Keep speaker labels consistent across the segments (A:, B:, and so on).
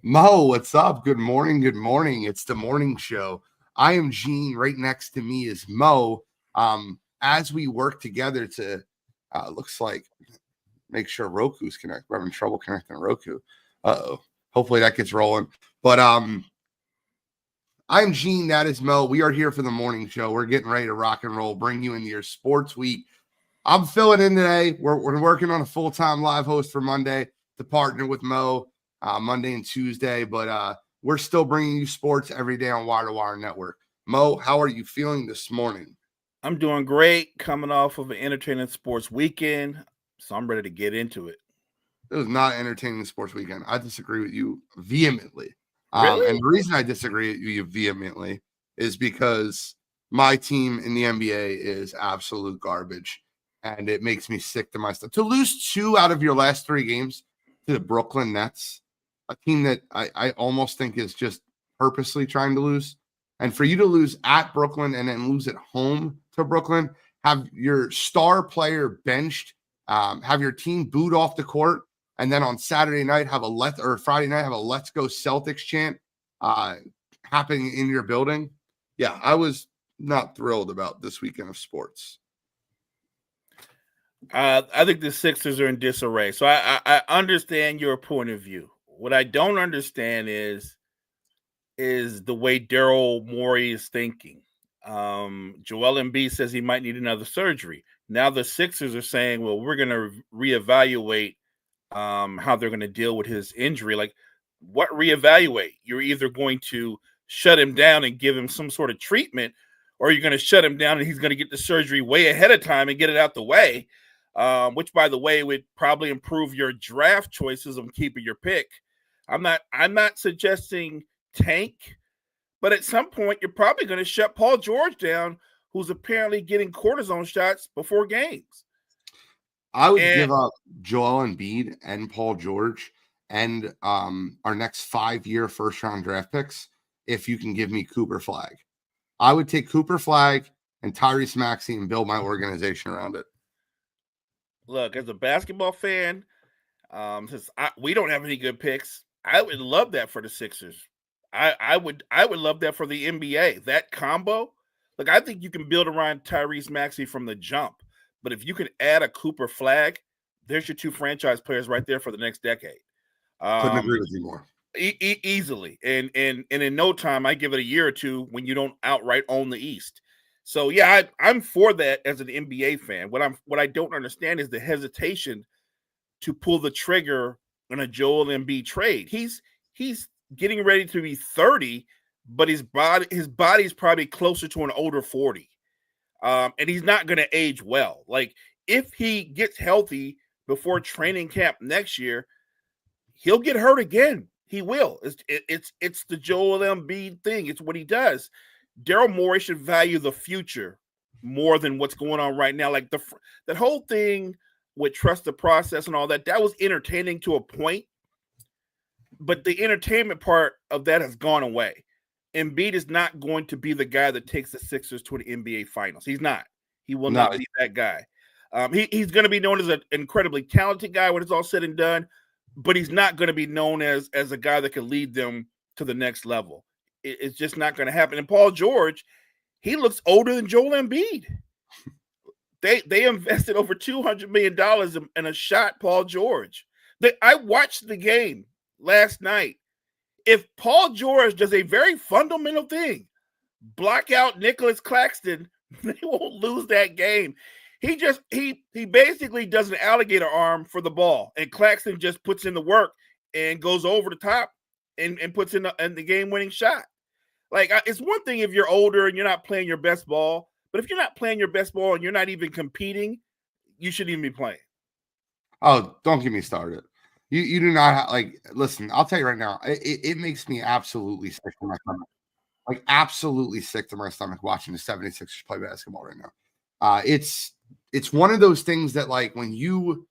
A: Mo, what's up? Good morning. Good morning. It's the morning show. I am Gene. Right next to me is Mo. As we work together to, looks like, make sure Roku's connected. We're having trouble connecting Roku. Uh-oh. Hopefully that gets rolling. But I'm Gene. That is Mo. We are here for the morning show. We're getting ready to rock and roll, bring you into your sports week. I'm filling in today. We're working on a full-time live host for Monday to partner with Mo Monday and Tuesday, but we're still bringing you sports every day on Wire to Wire Network. Mo, how are you feeling this morning?
B: I'm doing great, coming off of an entertaining sports weekend, so I'm ready to get into it.
A: It was not entertaining sports weekend. I disagree with you vehemently.
B: Really?
A: And the reason I disagree with you vehemently is because my team in the NBA is absolute garbage, and it makes me sick to my stomach. To lose 2 out of your last 3 games to the Brooklyn Nets, a team that I almost think is just purposely trying to lose, and for you to lose at Brooklyn and then lose at home to Brooklyn, have your star player benched, have your team booed off the court, and then on Saturday night or Friday night have a "Let's Go Celtics" chant happening in your building. Yeah, I was not thrilled about this weekend of sports.
B: I think the Sixers are in disarray. So I understand your point of view. What I don't understand is the way Daryl Morey is thinking. Joel Embiid says he might need another surgery. Now the Sixers are saying, well, we're going to reevaluate how they're going to deal with his injury. Like, what reevaluate? You're either going to shut him down and give him some sort of treatment, or you're going to shut him down and he's going to get the surgery way ahead of time and get it out the way, which, by the way, would probably improve your draft choices of keeping your pick. I'm not suggesting tank, but at some point you're probably going to shut Paul George down, who's apparently getting cortisone shots before games.
A: I would give up Joel Embiid and Paul George and our next 5-year first-round draft picks if you can give me Cooper Flagg. I would take Cooper Flagg and Tyrese Maxey and build my organization around it.
B: Look, as a basketball fan, since we don't have any good picks, I would love that for the Sixers. I would love that for the NBA. That combo, like, I think you can build around Tyrese Maxey from the jump. But if you can add a Cooper Flagg, there's your 2 franchise players right there for the next decade.
A: Couldn't agree with you more.
B: Easily, and in no time, I give it a year or 2 when you don't outright own the East. So yeah, I'm for that as an NBA fan. What I don't understand is the hesitation to pull the trigger on a Joel Embiid trade. He's getting ready to be 30, but his body's probably closer to an older 40. And he's not going to age well. Like, if he gets healthy before training camp next year, he'll get hurt again. He will. It's the Joel Embiid thing. It's what he does. Daryl Morey should value the future more than what's going on right now. Like, that whole thing with trust the process and all that was entertaining to a point, but the entertainment part of that has gone away. Embiid is not going to be the guy that takes the Sixers to the NBA Finals. He's not. He will not be that guy. He's going to be known as an incredibly talented guy when it's all said and done, but he's not going to be known as a guy that can lead them to the next level. It's just not going to happen. And Paul George, he looks older than Joel Embiid. They invested over $200 million in a shot Paul George. I watched the game last night. If Paul George does a very fundamental thing, block out Nicholas Claxton, they won't lose that game. He basically does an alligator arm for the ball, and Claxton just puts in the work and goes over the top and puts in the game-winning shot. Like, it's one thing if you're older and you're not playing your best ball, but if you're not playing your best ball and you're not even competing, you shouldn't even be playing.
A: Oh, don't get me started. You do not listen, I'll tell you right now, it makes me absolutely sick to my stomach. Like, absolutely sick to my stomach watching the 76ers play basketball right now. It's one of those things that, like, when you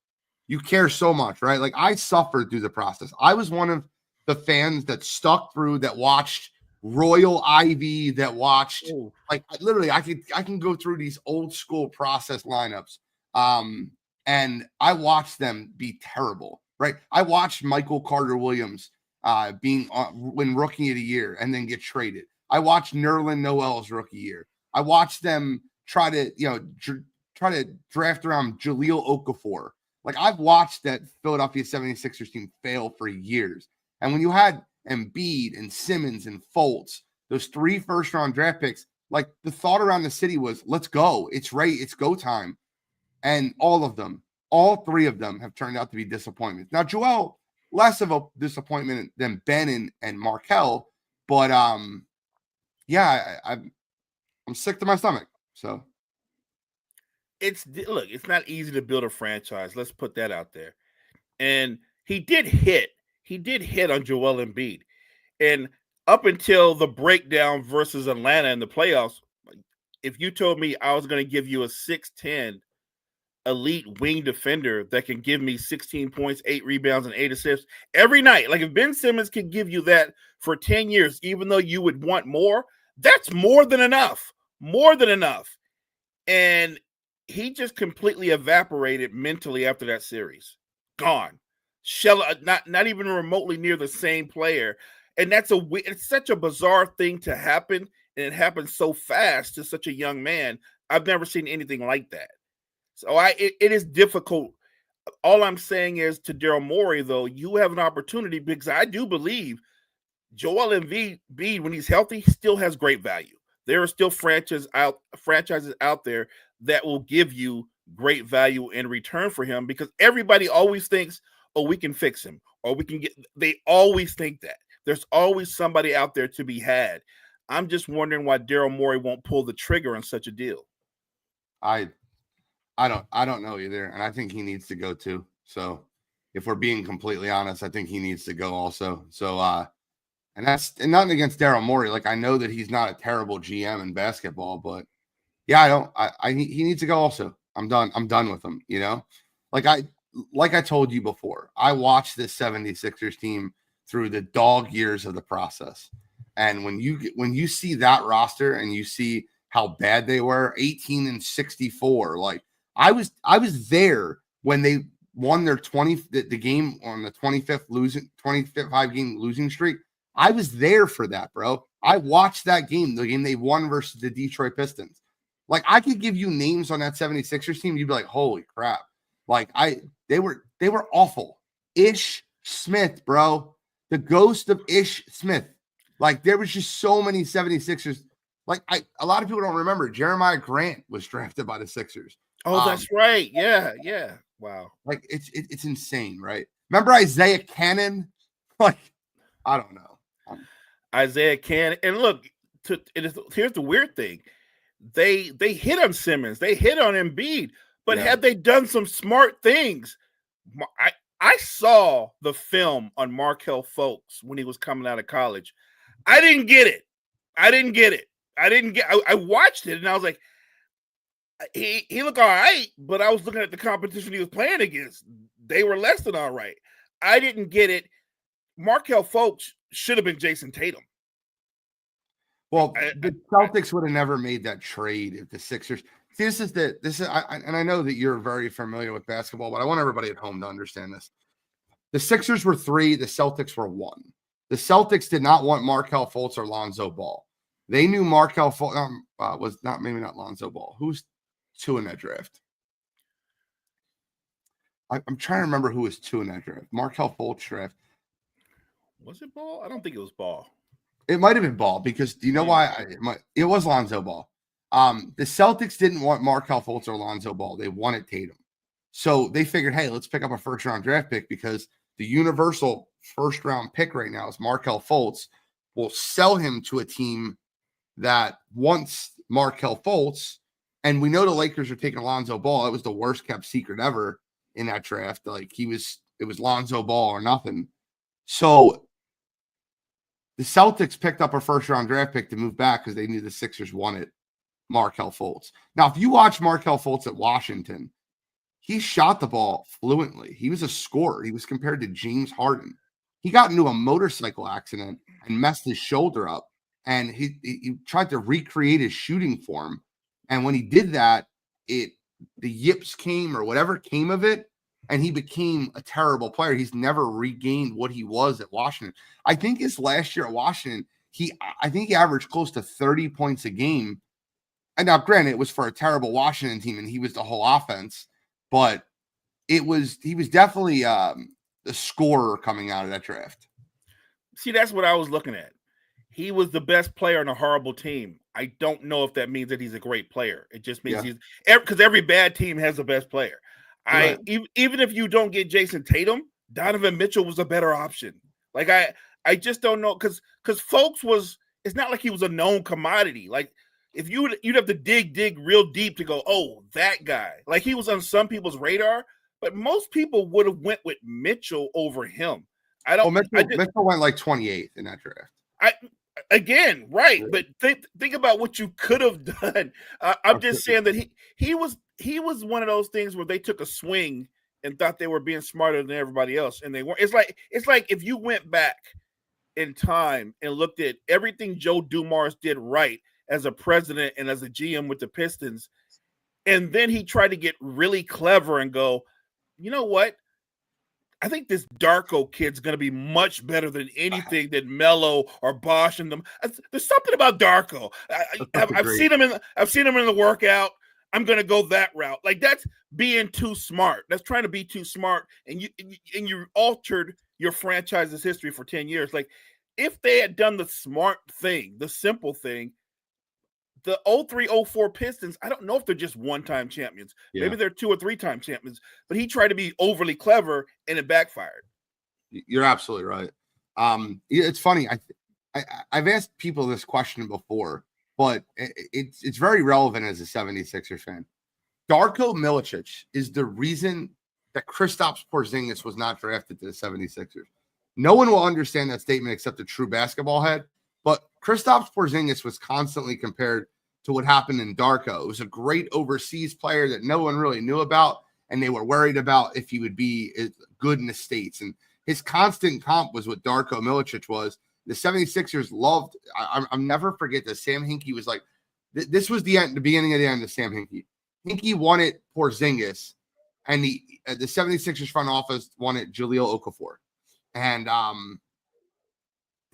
A: care so much, right? Like, I suffered through the process. I was one of the fans that stuck through, that watched Royal Ivy, that watched like, literally I can go through these old school process lineups. And I watched them be terrible. Right. I watched Michael Carter Williams win rookie of the year and then get traded. I watched Nerlens Noel's rookie year. I watched them try to draft around Jahlil Okafor. Like, I've watched that Philadelphia 76ers team fail for years. And when you had Embiid and Simmons and Fultz, those 3 first-round draft picks, like, the thought around the city was, let's go. It's right. It's go time. And all 3 of them have turned out to be disappointments. Now, Joel, less of a disappointment than Ben and Markel, but yeah, I'm sick to my stomach. So
B: it's not easy to build a franchise. Let's put that out there. And he did hit on Joel Embiid. And up until the breakdown versus Atlanta in the playoffs, if you told me I was going to give you a 6'10" elite wing defender that can give me 16 points, 8 rebounds, and 8 assists every night, like if Ben Simmons can give you that for 10 years, even though you would want more, that's more than enough. And he just completely evaporated mentally after that series. Gone. Not even remotely near the same player. And it's such a bizarre thing to happen, and it happens so fast to such a young man. I've never seen anything like that. So it is difficult. All I'm saying is, to Daryl Morey, though, you have an opportunity, because I do believe Joel Embiid, when he's healthy, still has great value. There are still franchises out there that will give you great value in return for him, because everybody always thinks, oh, we can fix him, or they always think that. There's always somebody out there to be had. I'm just wondering why Daryl Morey won't pull the trigger on such a deal.
A: I don't know either, and I think he needs to go too. So if we're being completely honest, I think he needs to go also. So and nothing against Daryl Morey. Like, I know that he's not a terrible GM in basketball, but yeah, he needs to go also. I'm done with him, you know? Like I told you before, I watched this 76ers team through the dog years of the process. And when you see that roster and you see how bad they were, 18-64, like, I was there when they won their the game on the 25th 5-game losing streak. I was there for that, bro. I watched that game, the game they won versus the Detroit Pistons. Like, I could give you names on that 76ers team, you'd be like, holy crap. Like, they were awful. Ish Smith, bro. The ghost of Ish Smith. Like, there was just so many 76ers. Like, a lot of people don't remember, Jeremiah Grant was drafted by the Sixers.
B: Oh, that's right. Yeah. Wow.
A: Like, it's insane, right? Remember Isaiah Cannon? Like, I don't know.
B: Isaiah Cannon. And look, here's the weird thing. They hit on Simmons. They hit on Embiid. But had they done some smart things, I saw the film on Markel Fultz when he was coming out of college. I didn't get it. I watched it, and I was like, he looked all right, but I was looking at the competition he was playing against. They were less than all right. I didn't get it. Markel Fultz should have been Jason Tatum.
A: Well, the Celtics would have never made that trade if the Sixers. And I know that you're very familiar with basketball, but I want everybody at home to understand this. The Sixers were 3, the Celtics were 1. The Celtics did not want Markel Fultz or Lonzo Ball. They knew Markel Fultz was not Lonzo Ball. Who's 2 in that draft? I'm trying to remember who was 2 in that draft. Markel Fultz draft.
B: Was it Ball? I don't think it was Ball.
A: It might have been Ball, because do you know why? It was Lonzo Ball. The Celtics didn't want Markel Fultz or Lonzo Ball. They wanted Tatum. So they figured, hey, let's pick up a first-round draft pick, because the universal first-round pick right now is Markel Fultz. We'll sell him to a team that wants Markel Fultz, and we know the Lakers are taking Lonzo Ball. It was the worst-kept secret ever in that draft. Like, it was Lonzo Ball or nothing. So the Celtics picked up a first-round draft pick to move back because they knew the Sixers wanted Markel Fultz. Now, if you watch Markel Fultz at Washington, he shot the ball fluently. He was a scorer. He was compared to James Harden. He got into a motorcycle accident and messed his shoulder up, and he tried to recreate his shooting form. And when he did that, the yips came, or whatever came of it. and he became a terrible player. He's never regained what he was at Washington. I think his last year at Washington, I think he averaged close to 30 points a game. And now, granted, it was for a terrible Washington team, and he was the whole offense, but he was definitely the scorer coming out of that draft.
B: See, that's what I was looking at. He was the best player on a horrible team. I don't know if that means that he's a great player. It just means he's because every bad team has the best player. Even if you don't get Jason Tatum, Donovan Mitchell was a better option. Like I just don't know because Fultz it's not like he was a known commodity. Like if you'd have to dig real deep to go, oh, that guy. Like he was on some people's radar, but most people would have went with Mitchell over him.
A: Mitchell went like 28th in that draft.
B: Right. But think about what you could have done. I'm just saying that he was one of those things where they took a swing and thought they were being smarter than everybody else, and they weren't. It's like if you went back in time and looked at everything Joe Dumars did right as a president and as a GM with the Pistons, and then he tried to get really clever and go, you know what? I think this Darko kid's going to be much better than anything that Melo or Bosch and them. There's something about Darko. I've seen him in the workout. I'm going to go that route. Like that's being too smart. That's trying to be too smart. And you altered your franchise's history for 10 years. Like if they had done the smart thing, the simple thing, the 03-04 Pistons, I don't know if they're just one-time champions. Yeah. Maybe they're 2 or 3-time champions, but he tried to be overly clever and it backfired.
A: You're absolutely right. It's funny. I've asked people this question before, but it's very relevant as a 76ers fan. Darko Milicic is the reason that Kristaps Porzingis was not drafted to the 76ers. No one will understand that statement except a true basketball head. But Kristaps Porzingis was constantly compared to what happened in Darko. It was a great overseas player that no one really knew about, and they were worried about if he would be good in the States. And his constant comp was what Darko Milicic was. The 76ers loved – I'll never forget that Sam Hinkie was like – this was the beginning of the end of Sam Hinkie. Hinkie wanted Porzingis, and the 76ers front office wanted Jahlil Okafor. And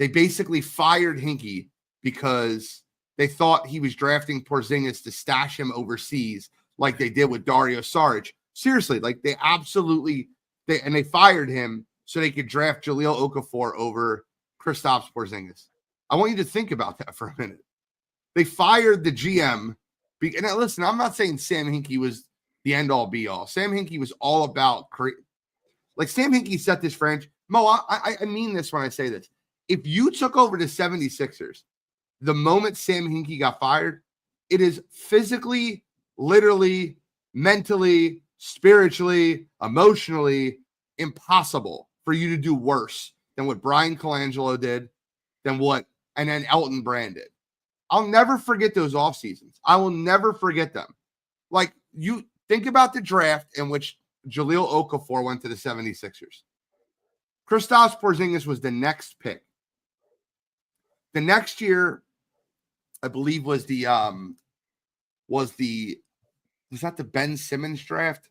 A: they basically fired Hinkie because they thought he was drafting Porzingis to stash him overseas like they did with Dario Saric. Seriously, like they fired him so they could draft Jahlil Okafor over Kristaps Porzingis. I want you to think about that for a minute. They fired the GM. And listen, I'm not saying Sam Hinkie was the end-all be-all. Sam Hinkie was all about Sam Hinkie set this franchise. Mo, I mean this when I say this. If you took over the 76ers, the moment Sam Hinkie got fired, it is physically, literally, mentally, spiritually, emotionally impossible for you to do worse than what Brian Colangelo did, and then Elton Brand did. I'll never forget those off seasons. I will never forget them. Like, you think about the draft in which Jahlil Okafor went to the 76ers. Kristaps Porzingis was the next pick. The next year, I believe was that the Ben Simmons draft?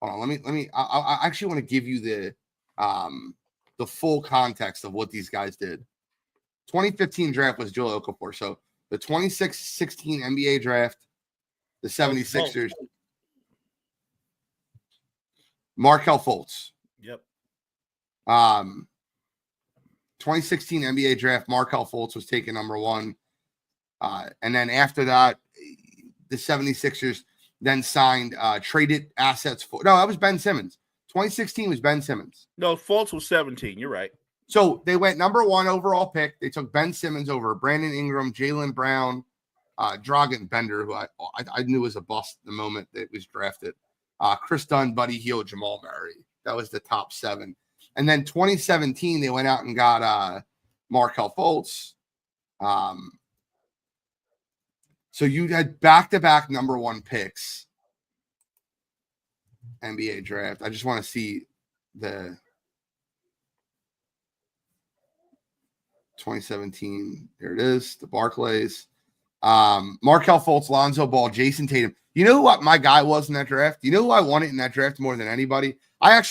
A: Hold on, I actually want to give you the full context of what these guys did. 2015 draft was Jahlil Okafor. So the 2016 NBA draft, the 76ers, Markelle Fultz.
B: Yep.
A: 2016 NBA draft, Markelle Fultz was taken number 1. And then after that, the 76ers then signed traded assets for. No, that was Ben Simmons. 2016 was Ben Simmons.
B: No, Fultz was 17. You're right.
A: So they went number 1 overall pick. They took Ben Simmons over Brandon Ingram, Jaylen Brown, Dragan Bender, who I knew was a bust the moment that was drafted. Chris Dunn, Buddy Hield, Jamal Murray. That was the top 7. And then 2017, they went out and got Markelle Fultz. So you had back-to-back number 1 picks. NBA draft. I just want to see the 2017. There it is. The Barclays. Markelle Fultz, Lonzo Ball, Jason Tatum. You know what my guy was in that draft? You know who I wanted in that draft more than anybody? You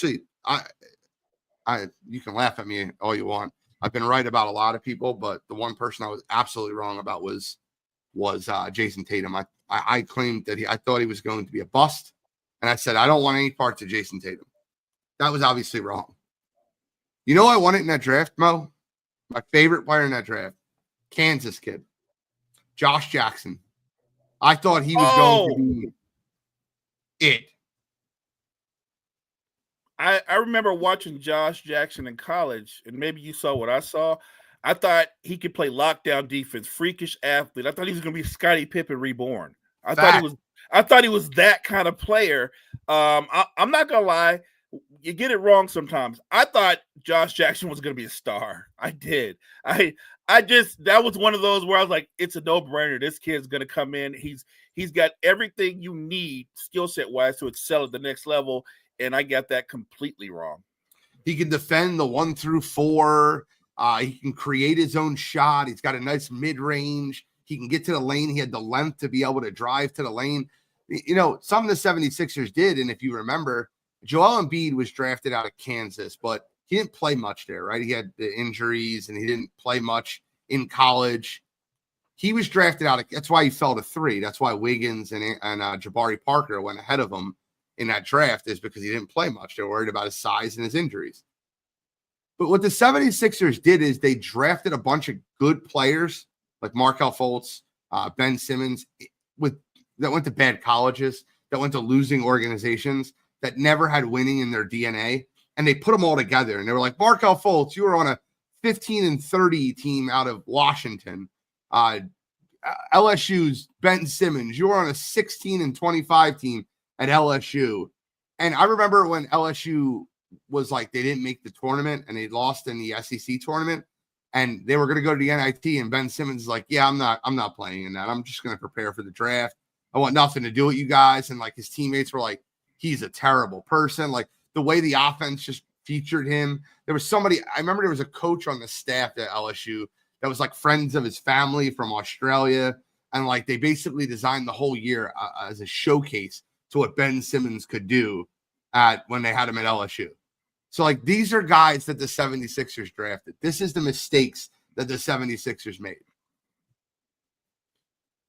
A: can laugh at me all you want. I've been right about a lot of people, but the one person I was absolutely wrong about was Jason Tatum. I claimed that I thought he was going to be a bust, and I said I don't want any parts of Jason Tatum. That was obviously wrong. You know, I wanted in that draft, Mo. My favorite player in that draft, Kansas kid, Josh Jackson. I thought he was going to be it.
B: I remember watching Josh Jackson in college, and maybe you saw what I saw. I thought he could play lockdown defense, freakish athlete. I thought he was going to be Scottie Pippen reborn. I thought he was that kind of player. I'm not gonna lie, you get it wrong sometimes. I thought Josh Jackson was going to be a star. I did. I just, that was one of those where I was like, it's a no-brainer. This kid's going to come in. He's got everything you need skill set wise to excel at the next level. And I got that completely wrong.
A: He can defend the 1 through 4. He can create his own shot. He's got a nice mid-range. He can get to the lane. He had the length to be able to drive to the lane. You know, some of the 76ers did. And if you remember, Joel Embiid was drafted out of Kansas, but he didn't play much there, right? He had the injuries and he didn't play much in college. He was drafted out of, that's why he fell to 3. That's why Wiggins and Jabari Parker went ahead of him in that draft, is because he didn't play much. They were worried about his size and his injuries. But what the 76ers did is they drafted a bunch of good players like Markelle Fultz, Ben Simmons, that went to bad colleges, that went to losing organizations, that never had winning in their DNA. And they put them all together. And they were like, Markelle Fultz, you were on a 15-30 team out of Washington. LSU's Ben Simmons, you were on a 16-25 team at LSU. And I remember when LSU was like, they didn't make the tournament and they lost in the SEC tournament and they were going to go to the NIT, and Ben Simmons is like, yeah, I'm not playing in that. I'm just going to prepare for the draft. I want nothing to do with you guys. And like his teammates were like, he's a terrible person. Like the way the offense just featured him. There was somebody, I remember there was a coach on the staff at LSU that was like friends of his family from Australia. And like, they basically designed the whole year as a showcase to what Ben Simmons could do when they had him at LSU. So like, these are guys that the 76ers drafted. This is the mistakes that the 76ers made.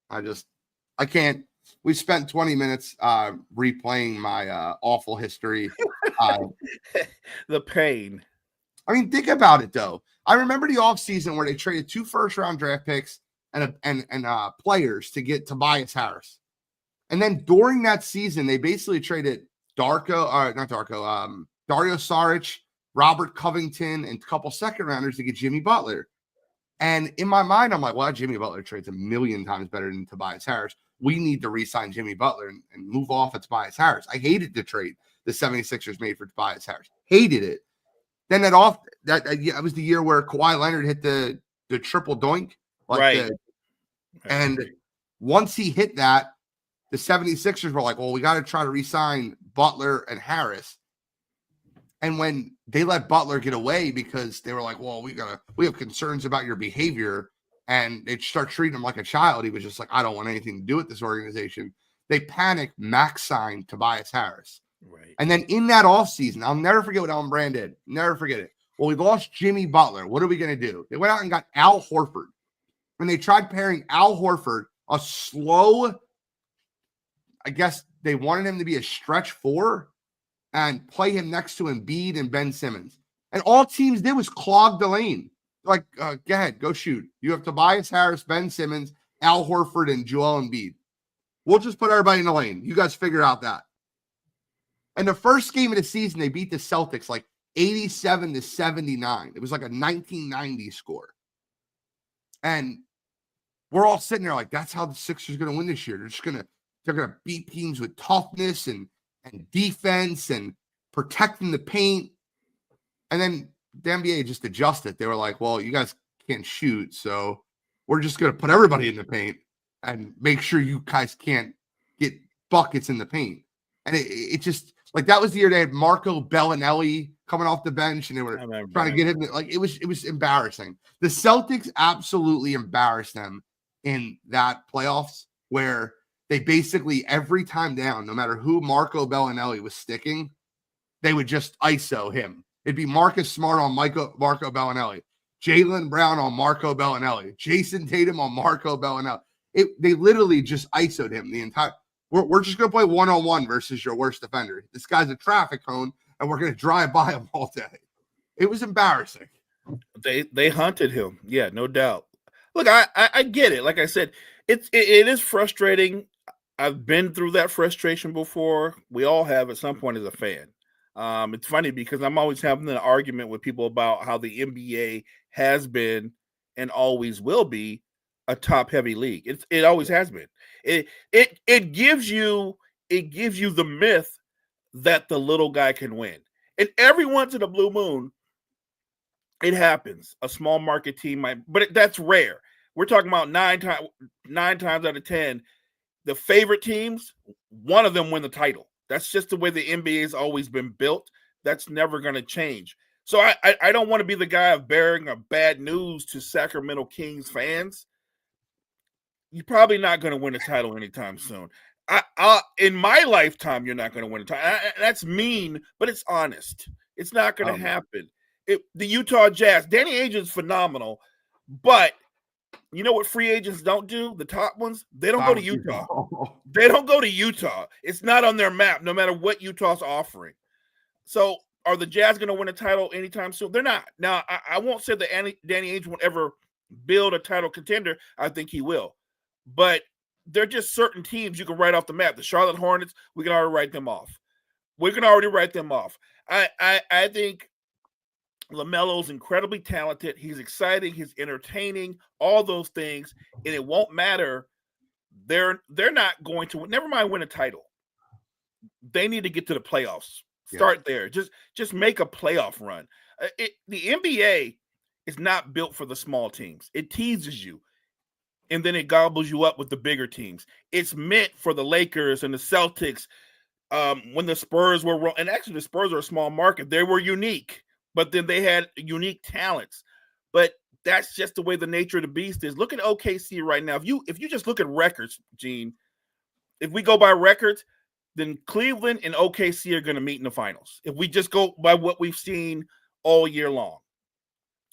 A: I can't. We spent 20 minutes replaying my awful history.
B: The pain.
A: I mean, think about it, though. I remember the offseason where they traded 2 first-round draft picks and players to get Tobias Harris. And then during that season, they basically traded Dario Saric, Robert Covington, and a couple second-rounders to get Jimmy Butler. And in my mind, I'm like, well, Jimmy Butler trades a million times better than Tobias Harris. We need to re-sign Jimmy Butler and move off of Tobias Harris. I hated the trade the 76ers made for Tobias Harris. Hated it. Then that was the year where Kawhi Leonard hit the triple doink.
B: Right.
A: And once he hit that, the 76ers were like, well, we got to try to re-sign Butler and Harris. And when they let Butler get away because they were like, well, we have concerns about your behavior, and they start treating him like a child, he was just like, I don't want anything to do with this organization. They panicked, max signed Tobias Harris.
B: Right.
A: And then in that offseason, I'll never forget what Elton Brand did. Never forget it. Well, we lost Jimmy Butler. What are we going to do? They went out and got Al Horford. And they tried pairing Al Horford, a slow, I guess they wanted him to be a stretch 4, and play him next to Embiid and Ben Simmons. And all teams did was clog the lane. Like, go ahead, go shoot. You have Tobias Harris, Ben Simmons, Al Horford, and Joel Embiid. We'll just put everybody in the lane. You guys figure out that. And the first game of the season, they beat the Celtics like 87-79. It was like a 1990 score. And we're all sitting there like, that's how the Sixers are going to win this year. They're going to beat teams with toughness and defense and protecting the paint. And then the NBA just adjusted. They were like, well, you guys can't shoot, so we're just going to put everybody in the paint and make sure you guys can't get buckets in the paint. And it just, like, that was the year they had Marco Bellinelli coming off the bench, and they were trying to get him. Like, it was embarrassing. The Celtics absolutely embarrassed them in that playoffs, where they basically every time down, no matter who Marco Bellinelli was sticking, they would just ISO him. It'd be Marcus Smart on Marco Bellinelli, Jaylen Brown on Marco Bellinelli, Jason Tatum on Marco Bellinelli. They literally just ISO'd him the entire. We're just going to play one-on-one versus your worst defender. This guy's a traffic cone, and we're going to drive by him all day. It was embarrassing.
B: They hunted him. Yeah, no doubt. Look, I get it. Like I said, it is frustrating. I've been through that frustration before. We all have at some point as a fan. It's funny because I'm always having an argument with people about how the NBA has been and always will be a top-heavy league. It always has been. It gives you the myth that the little guy can win. And every once in a blue moon, it happens. A small market team might, but that's rare. We're talking about nine times out of 10, the favorite teams, one of them win the title. That's just the way the NBA has always been built. That's never going to change. So I don't want to be the guy of bearing a bad news to Sacramento Kings fans. You're probably not going to win a title anytime soon. In my lifetime, you're not going to win a title. That's mean, but it's honest. It's not going to happen. The Utah Jazz, Danny Ainge is phenomenal, but you know what free agents don't do? The top ones, they don't go to Utah. They don't go to Utah. It's not on their map, no matter what Utah's offering. So are the Jazz going to win a title anytime soon? They're not. Now, I won't say that Danny Ainge won't ever build a title contender. I think he will. But there are just certain teams you can write off the map. The Charlotte Hornets, we can already write them off. I think LaMelo's incredibly talented. He's exciting. He's entertaining. All those things, and it won't matter. They're not going to. Never mind win a title. They need to get to the playoffs. Start there. Just make a playoff run. The NBA is not built for the small teams. It teases you, and then it gobbles you up with the bigger teams. It's meant for the Lakers and the Celtics. When the Spurs were, and actually the Spurs are a small market. They were unique. But then they had unique talents. But that's just the way the nature of the beast is. Look at OKC right now. If you just look at records, Gene, if we go by records, then Cleveland and OKC are going to meet in the finals. If we just go by what we've seen all year long.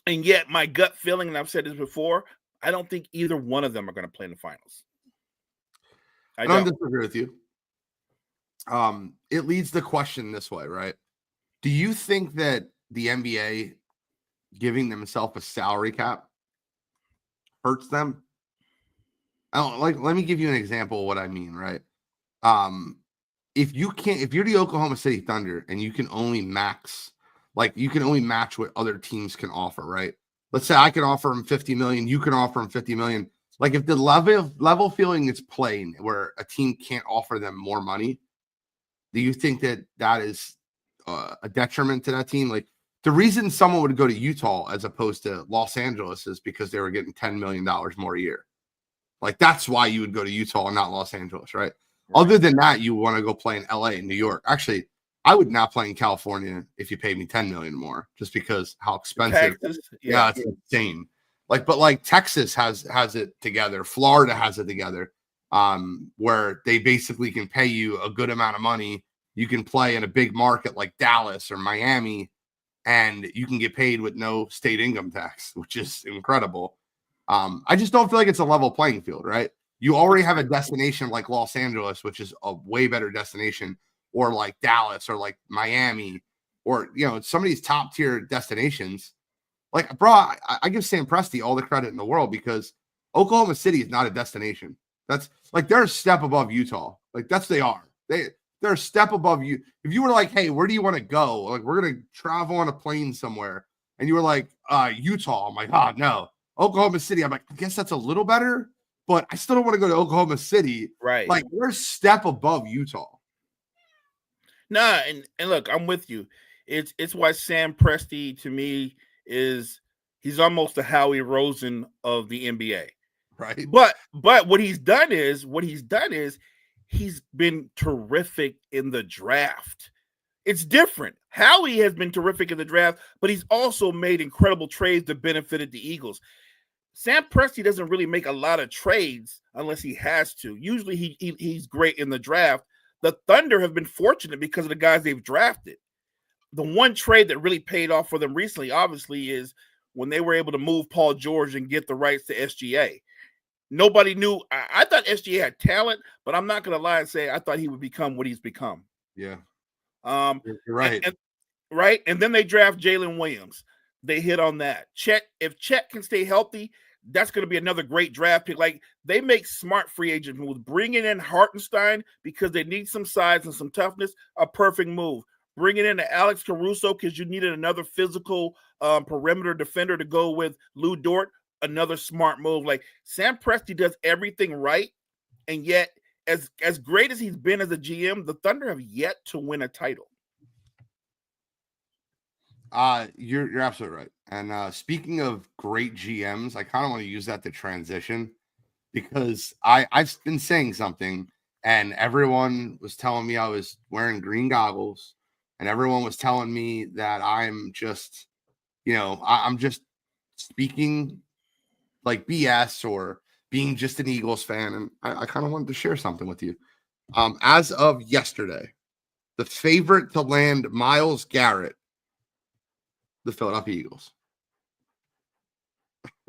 B: And yet my gut feeling, and I've said this before, I don't think either one of them are going to play in the finals.
A: I don't disagree with you. It leads the question this way, right? Do you think that the NBA giving themselves a salary cap hurts them? Let me give you an example of what I mean, right? If you're the Oklahoma City Thunder and you can only match what other teams can offer, right? Let's say I can offer them 50 million, you can offer them 50 million. Like if the level feeling is playing where a team can't offer them more money, do you think that is a detriment to that team? Like the reason someone would go to Utah as opposed to Los Angeles is because they were getting $10 million more a year. Like that's why you would go to Utah and not Los Angeles, right? Other than that, you want to go play in LA and New York. Actually, I would not play in California if you paid me $10 million more, just because how expensive.
B: Texas,
A: it's insane. But Texas has it together. Florida has it together, where they basically can pay you a good amount of money. You can play in a big market like Dallas or Miami, and you can get paid with no state income tax, which is incredible. I just don't feel like it's a level playing field, right? You already have a destination like Los Angeles, which is a way better destination, or like Dallas or like Miami, or, some of these top tier destinations. Like, bro, I give Sam Presti all the credit in the world because Oklahoma City is not a destination. That's like, they're a step above Utah. Like they are. They're a step above you. If you were like, hey, where do you want to go? Like, we're going to travel on a plane somewhere. And you were like, Utah. I'm like, no. Oklahoma City. I'm like, I guess that's a little better, but I still don't want to go to Oklahoma City.
B: Right.
A: Like, we're a step above Utah.
B: Nah, and look, I'm with you. It's why Sam Presti to me he's almost the Howie Roseman of the NBA.
A: Right.
B: But what he's done is he's been terrific in the draft. It's different. Howie has been terrific in the draft, but he's also made incredible trades that benefited the Eagles. Sam Presti doesn't really make a lot of trades unless he has to. Usually he's great in the draft. The Thunder have been fortunate because of the guys they've drafted. The one trade that really paid off for them recently, obviously, is when they were able to move Paul George and get the rights to SGA. Nobody knew. I thought SGA had talent, but I'm not going to lie and say I thought he would become what he's become.
A: Yeah.
B: You're
A: right.
B: Right. And then they draft Jalen Williams. They hit on that. If Chet can stay healthy, that's going to be another great draft pick. Like, they make smart free agent moves. Bringing in Hartenstein because they need some size and some toughness, a perfect move. Bringing in Alex Caruso because you needed another physical perimeter defender to go with Lou Dort, another smart move. Like, Sam Presti does everything right, and yet as great as he's been as a GM, the Thunder have yet to win a title.
A: You're absolutely right. And speaking of great GMs, I kind of want to use that to transition, because I've been saying something and everyone was telling me I was wearing green goggles, and everyone was telling me that I'm just, I'm just speaking like BS or being just an Eagles fan. And I kind of wanted to share something with you. As of yesterday, the favorite to land Myles Garrett, the Philadelphia Eagles.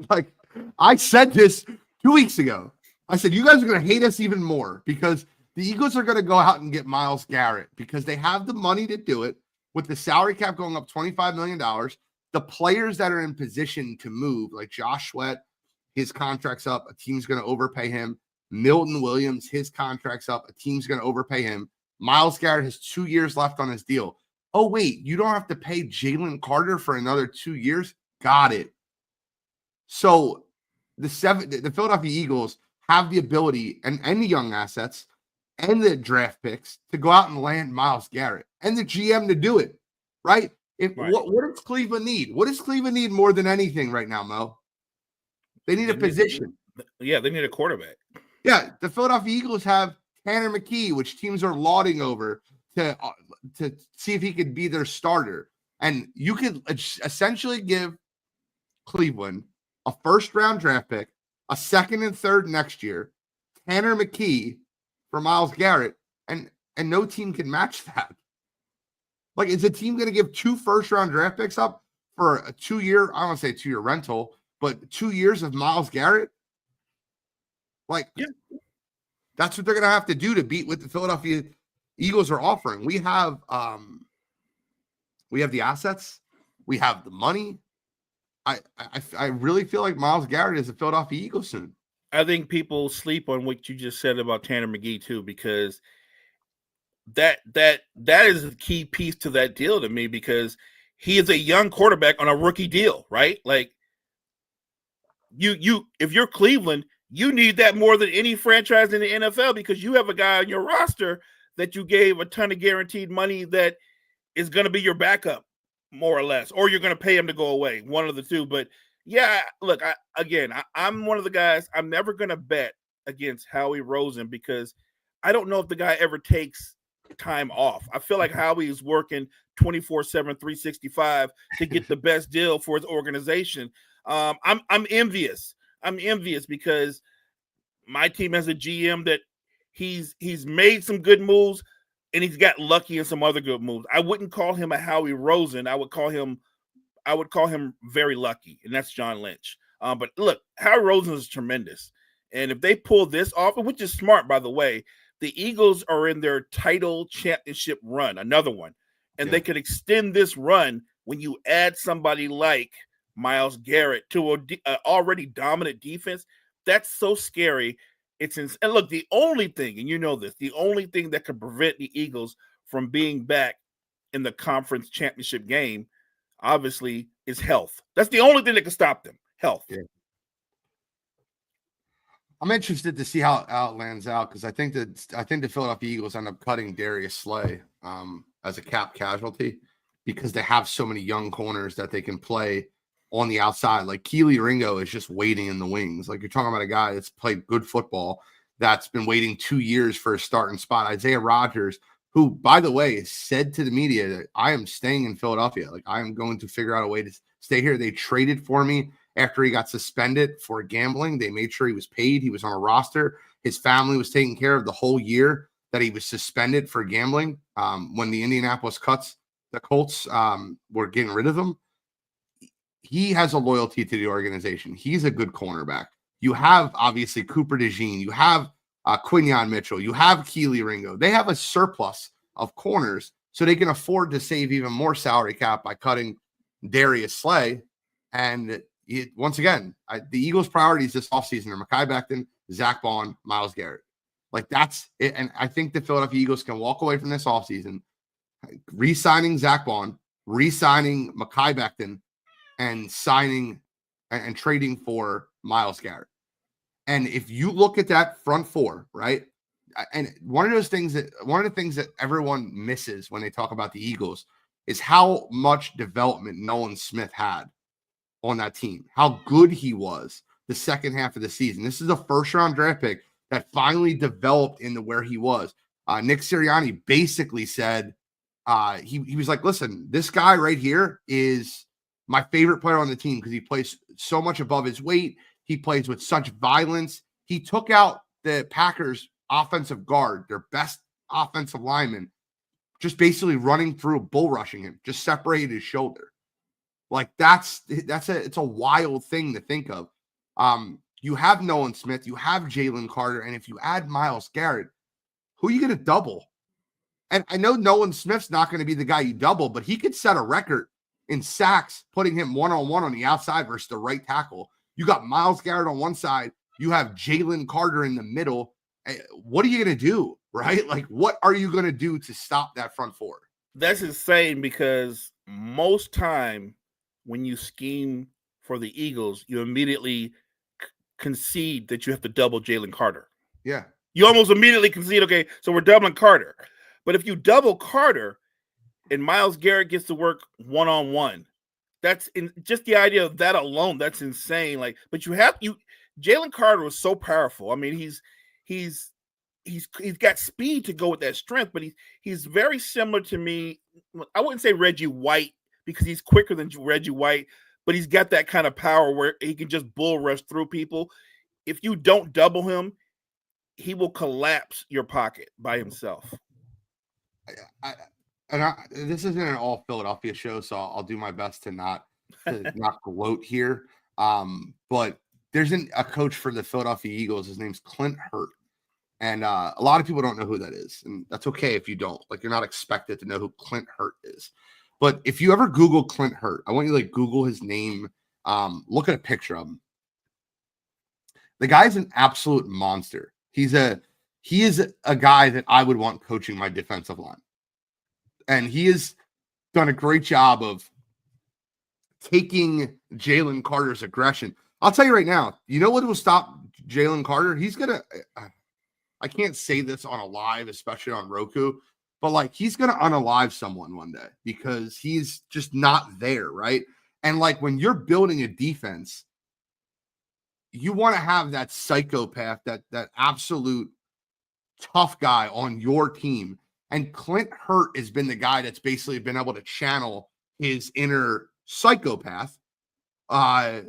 A: Like, I said this 2 weeks ago. I said, you guys are going to hate us even more because the Eagles are going to go out and get Myles Garrett because they have the money to do it with the salary cap going up $25 million. The players that are in position to move, like Josh Sweat, his contract's up. A team's going to overpay him. Milton Williams, his contract's up. A team's going to overpay him. Myles Garrett has 2 years left on his deal. Oh, wait, you don't have to pay Jalen Carter for another 2 years? Got it. So the Philadelphia Eagles have the ability and the young assets and the draft picks to go out and land Myles Garrett and the GM to do it, right?
B: Right.
A: What does Cleveland need? What does Cleveland need more than anything right now, Mo? They need a position.
B: They need a quarterback.
A: Yeah, the Philadelphia Eagles have Tanner McKee, which teams are lauding over to see if he could be their starter. And you could essentially give Cleveland a first-round draft pick, a second and third next year, Tanner McKee for Myles Garrett, and no team can match that. Like, is a team going to give 2 first-round draft picks up for a 2-year, I don't want to say 2-year rental, but 2 years of Myles Garrett? Like, yeah. That's what they're going to have to do to beat what the Philadelphia Eagles are offering. We have the assets. We have the money. I really feel like Myles Garrett is a Philadelphia Eagle soon.
B: I think people sleep on what you just said about Tanner McKee too, because that is the key piece to that deal to me, because he is a young quarterback on a rookie deal, right? Like, you if you're Cleveland, you need that more than any franchise in the NFL, because you have a guy on your roster that you gave a ton of guaranteed money that is going to be your backup, more or less, or you're going to pay him to go away, one of the two. But yeah, look, I'm one of the guys, I'm never going to bet against Howie Roseman, because I don't know if the guy ever takes time off. I feel like Howie is working 24/7, 365 to get the best deal for his organization. I'm envious. I'm envious because my team has a GM that he's made some good moves and he's got lucky in some other good moves. I wouldn't call him a Howie Roseman. I would call him very lucky, and that's John Lynch. But look, Howie Roseman is tremendous. And if they pull this off, which is smart, by the way, the Eagles are in their title championship run, another one. And they could extend this run when you add somebody like Myles Garrett to an already dominant defense. That's so scary. And look, the only thing, and you know this, the only thing that could prevent the Eagles from being back in the conference championship game, obviously, is health. That's the only thing that can stop them. Health. Yeah.
A: I'm interested to see how it lands out, because I think the Philadelphia Eagles end up cutting Darius Slay as a cap casualty, because they have so many young corners that they can play on the outside. Like, Keely Ringo is just waiting in the wings. Like, you're talking about a guy that's played good football that's been waiting 2 years for a starting spot. Isaiah Rodgers, who, by the way, said to the media that I am staying in Philadelphia. Like, I am going to figure out a way to stay here. They traded for me after he got suspended for gambling. They made sure he was paid. He was on a roster. His family was taken care of the whole year that he was suspended for gambling. When the Indianapolis Colts were getting rid of him, he has a loyalty to the organization. He's a good cornerback. You have, obviously, Cooper DeJean. You have Quinyon Mitchell. You have Keely Ringo. They have a surplus of corners, so they can afford to save even more salary cap by cutting Darius Slay. And once again, the Eagles' priorities this offseason are Mekhi Becton, Zach Bond, Myles Garrett. Like, that's it. And I think the Philadelphia Eagles can walk away from this offseason re-signing Zach Bond, re-signing Mekhi Becton, and signing and trading for Myles Garrett. And if you look at that front four, right? And one of the things that everyone misses when they talk about the Eagles is how much development Nolan Smith had on that team, how good he was the second half of the season. This is a first-round draft pick that finally developed into where he was. Nick Sirianni basically said, he was like, listen, this guy right here is my favorite player on the team because he plays so much above his weight. He plays with such violence. He took out the Packers' offensive guard, their best offensive lineman, just basically running through, bull rushing him, just separated his shoulder. Like it's a wild thing to think of. You have Nolan Smith, you have Jalen Carter, and if you add Myles Garrett, who are you going to double? And I know Nolan Smith's not going to be the guy you double, but he could set a record in sacks, putting him one-on-one on the outside versus the right tackle. You got Myles Garrett on one side. You have Jalen Carter in the middle. What are you going to do, right? Like, what are you going to do to stop that front four?
B: That's insane because most time when you scheme for the Eagles, you immediately concede that you have to double Jalen Carter.
A: Yeah.
B: You almost immediately concede, okay, so we're doubling Carter. But if you double Carter and Myles Garrett gets to work one-on-one, that's just the idea of that alone, that's insane. Like, but Jalen Carter was so powerful. I mean, he's got speed to go with that strength, but he's very similar to me. I wouldn't say Reggie White because he's quicker than Reggie White, but he's got that kind of power where he can just bull rush through people. If you don't double him, he will collapse your pocket by himself.
A: This isn't an all Philadelphia show, so I'll do my best to not gloat here. But there's a coach for the Philadelphia Eagles. His name's Clint Hurt. And a lot of people don't know who that is. And that's okay if you don't. Like, you're not expected to know who Clint Hurt is. But if you ever Google Clint Hurt, I want you to Google his name. Look at a picture of him. The guy's an absolute monster. He is a guy that I would want coaching my defensive line. And he has done a great job of taking Jalen Carter's aggression. I'll tell you right now, you know what will stop Jalen Carter? He's going to, I can't say this on a live, especially on Roku, but he's going to unalive someone one day because he's just not there, right? And when you're building a defense, you want to have that psychopath, that absolute tough guy on your team. And Clint Hurt has been the guy that's basically been able to channel his inner psychopath by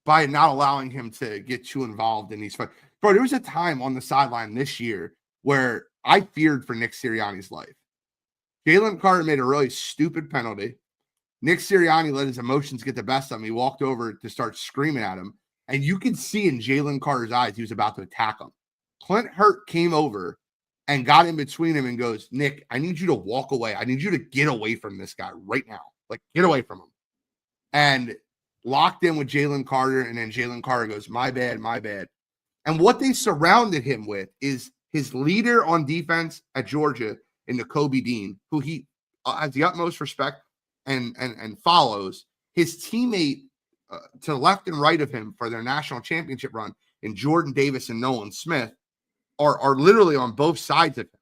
A: not allowing him to get too involved in these fights. Bro, there was a time on the sideline this year where I feared for Nick Sirianni's life. Jalen Carter made a really stupid penalty. Nick Sirianni let his emotions get the best of him. He walked over to start screaming at him. And you could see in Jalen Carter's eyes he was about to attack him. Clint Hurt came over and got in between him and goes, Nick, I need you to walk away. I need you to get away from this guy right now. Get away from him. And locked in with Jalen Carter. And then Jalen Carter goes, my bad, my bad. And what they surrounded him with is his leader on defense at Georgia in Nakobe Dean, who he has the utmost respect and follows. His teammate to the left and right of him for their national championship run in Jordan Davis and Nolan Smith are literally on both sides of him.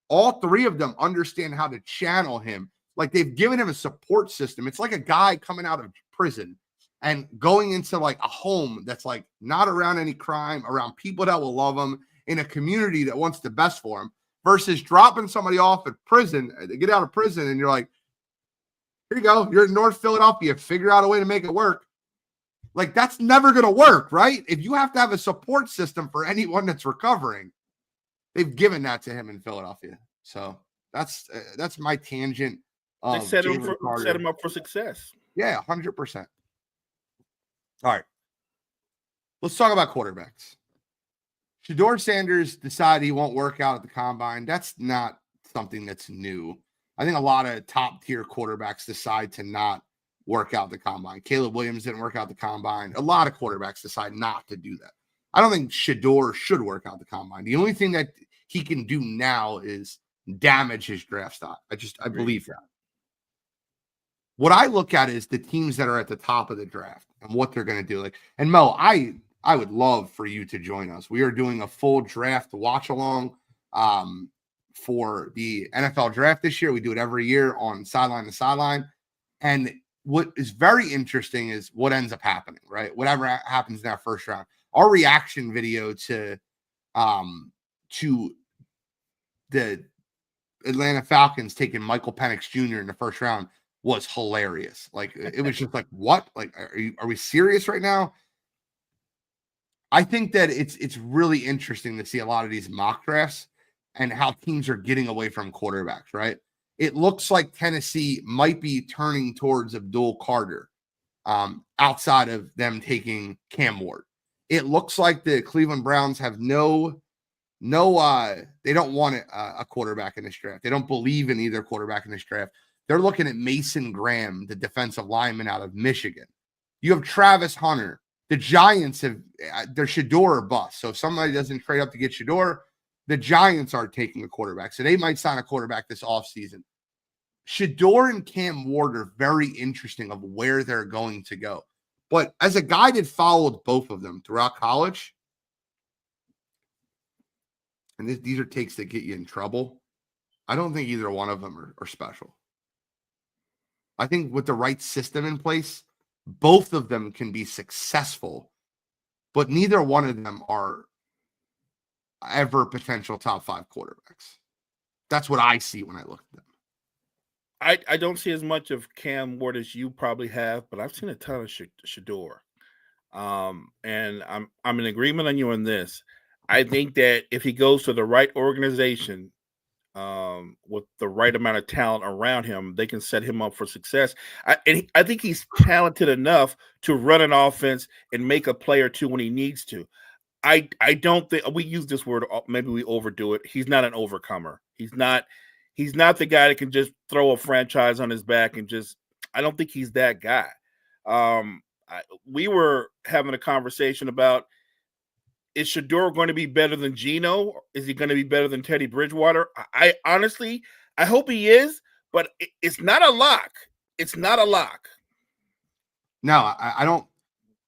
A: All three of them understand how to channel him. They've given him a support system. It's like a guy coming out of prison and going into a home that's not around any crime, around people that will love him, in a community that wants the best for him, versus dropping somebody off at prison, they get out of prison, and you're like, here you go, you're in North Philadelphia, figure out a way to make it work. Like, that's never going to work, right? If you have to have a support system for anyone that's recovering, they've given that to him in Philadelphia. So that's my tangent
B: They
A: of
B: set
A: Jalen Carter.
B: him up for success.
A: Yeah, 100%. All right. Let's talk about quarterbacks. Shedeur Sanders decided he won't work out at the combine. That's not something that's new. I think a lot of top tier quarterbacks decide to not work out the combine. Caleb Williams didn't work out the combine. A lot of quarterbacks decide not to do that. I don't think Shedeur should work out the combine. The only thing that he can do now is damage his draft stock. I believe that. What I look at is the teams that are at the top of the draft and what they're going to do. Like, and Mo, I would love for you to join us. We are doing a full draft watch along for the NFL draft this year. We do it every year on Sideline to Sideline. And what is very interesting is what ends up happening, right? Whatever happens in that first round. Our reaction video to the Atlanta Falcons taking Michael Penix Jr. in the first round was hilarious. Like, it was just like, what? Like, are we serious right now? I think that it's really interesting to see a lot of these mock drafts and how teams are getting away from quarterbacks, right? It looks like Tennessee might be turning towards Abdul Carter outside of them taking Cam Ward. It looks like the Cleveland Browns have they don't want a quarterback in this draft. They don't believe in either quarterback in this draft. They're looking at Mason Graham, the defensive lineman out of Michigan. You have Travis Hunter. The Giants they're Shedeur or bust. So if somebody doesn't trade up to get Shedeur, the Giants are taking a quarterback. So they might sign a quarterback this offseason. Shedeur and Cam Ward are very interesting of where they're going to go. But as a guy that followed both of them throughout college, and these are takes that get you in trouble, I don't think either one of them are special. I think with the right system in place, both of them can be successful, but neither one of them are ever potential top 5 quarterbacks. That's what I see when I look at them.
B: I don't see as much of Cam Ward as you probably have, but I've seen a ton of Shedeur. And I'm in agreement on you on this. I think that if he goes to the right organization, with the right amount of talent around him, they can set him up for success. I think he's talented enough to run an offense and make a play or two when he needs to. I don't think we use this word. Maybe we overdo it. He's not an overcomer. He's not the guy that can just throw a franchise on his back and just. I don't think he's that guy. We were having a conversation about, is Shedeur going to be better than Geno? Is he going to be better than Teddy Bridgewater? I honestly, I hope he is, but it's not a lock. It's not a lock.
A: No, I don't.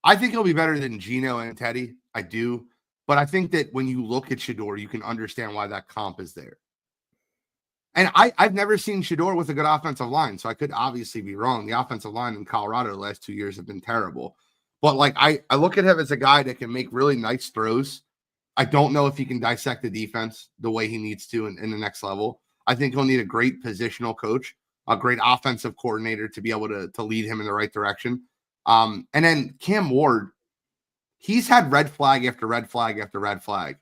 A: I think he'll be better than Geno and Teddy. I do. But I think that when you look at Shedeur, you can understand why that comp is there. And I've never seen Shedeur with a good offensive line, so I could obviously be wrong. The offensive line in Colorado the last 2 years have been terrible. But like I look at him as a guy that can make really nice throws. I don't know if he can dissect the defense the way he needs to in the next level. I think he'll need a great positional coach, a great offensive coordinator to be able to lead him in the right direction. And then Cam Ward, he's had red flag after red flag after red flag.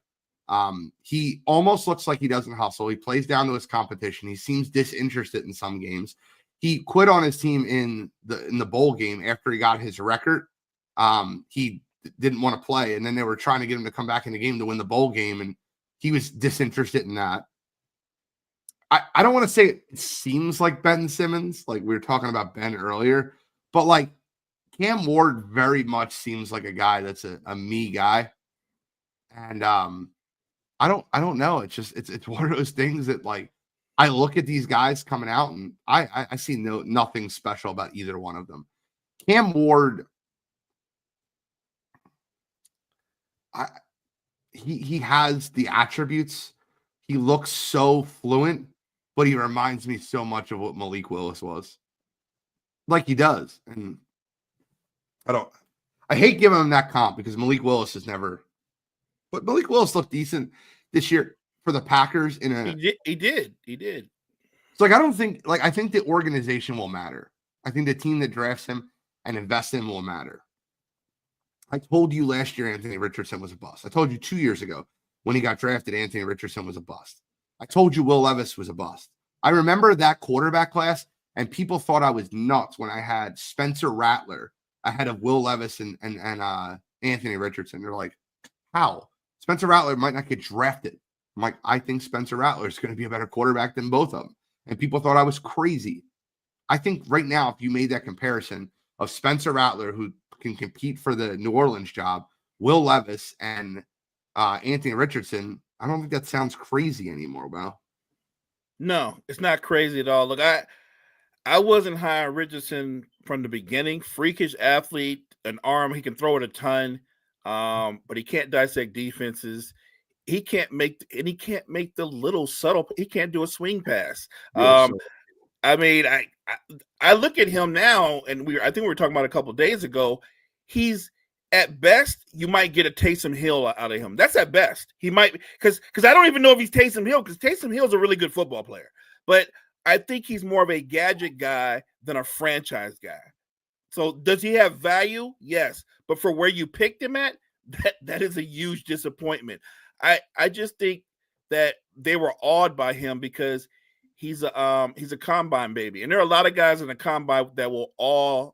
A: He almost looks like he doesn't hustle. He plays down to his competition. He seems disinterested in some games. He quit on his team in the bowl game after he got his record. He didn't want to play, and then they were trying to get him to come back in the game to win the bowl game, and he was disinterested in that. I don't want to say it seems like Ben Simmons, like we were talking about Ben earlier, but like Cam Ward very much seems like a guy that's a me guy. And I don't know. It's just it's one of those things that like I look at these guys coming out and I see nothing special about either one of them. Cam Ward, he has the attributes. He looks so fluent, but he reminds me so much of what Malik Willis was. Like he does. And I hate giving him that comp because Malik Willis has never, but Malik Willis looked decent this year for the Packers
B: he did.
A: So like I think the organization will matter. I think the team that drafts him and invests in him will matter. I told you last year Anthony Richardson was a bust. I told you 2 years ago when he got drafted, Anthony Richardson was a bust. I told you Will Levis was a bust. I remember that quarterback class, and people thought I was nuts when I had Spencer Rattler ahead of Will Levis and Anthony Richardson. They're like, how? Spencer Rattler might not get drafted. I'm like, I think Spencer Rattler is going to be a better quarterback than both of them. And people thought I was crazy. I think right now, if you made that comparison of Spencer Rattler, who can compete for the New Orleans job, Will Levis, and Anthony Richardson, I don't think that sounds crazy anymore, bro.
B: No, it's not crazy at all. Look, I wasn't high on Richardson from the beginning. Freakish athlete, an arm, he can throw it a ton, but he can't dissect defenses. He can't make the little subtle. He can't do a swing pass. I mean, I look at him now, and I think we were talking about a couple of days ago. He's at best, you might get a Taysom Hill out of him. That's at best. He might, because I don't even know if he's Taysom Hill, because Taysom Hill's a really good football player. But I think he's more of a gadget guy than a franchise guy. So does he have value? Yes. But for where you picked him at, that is a huge disappointment. I just think that they were awed by him because he's a combine baby. And there are a lot of guys in the combine that will awe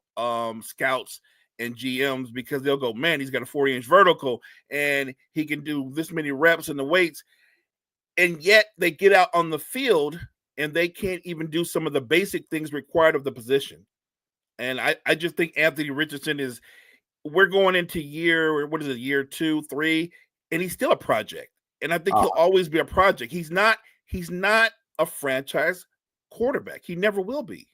B: scouts and GMs because they'll go, man, he's got a 40-inch vertical and he can do this many reps in the weights. And yet they get out on the field and they can't even do some of the basic things required of the position. And I just think Anthony Richardson we're going into year 2, 3, and he's still a project. And I think he'll always be a project. He's not a franchise quarterback. He never will be.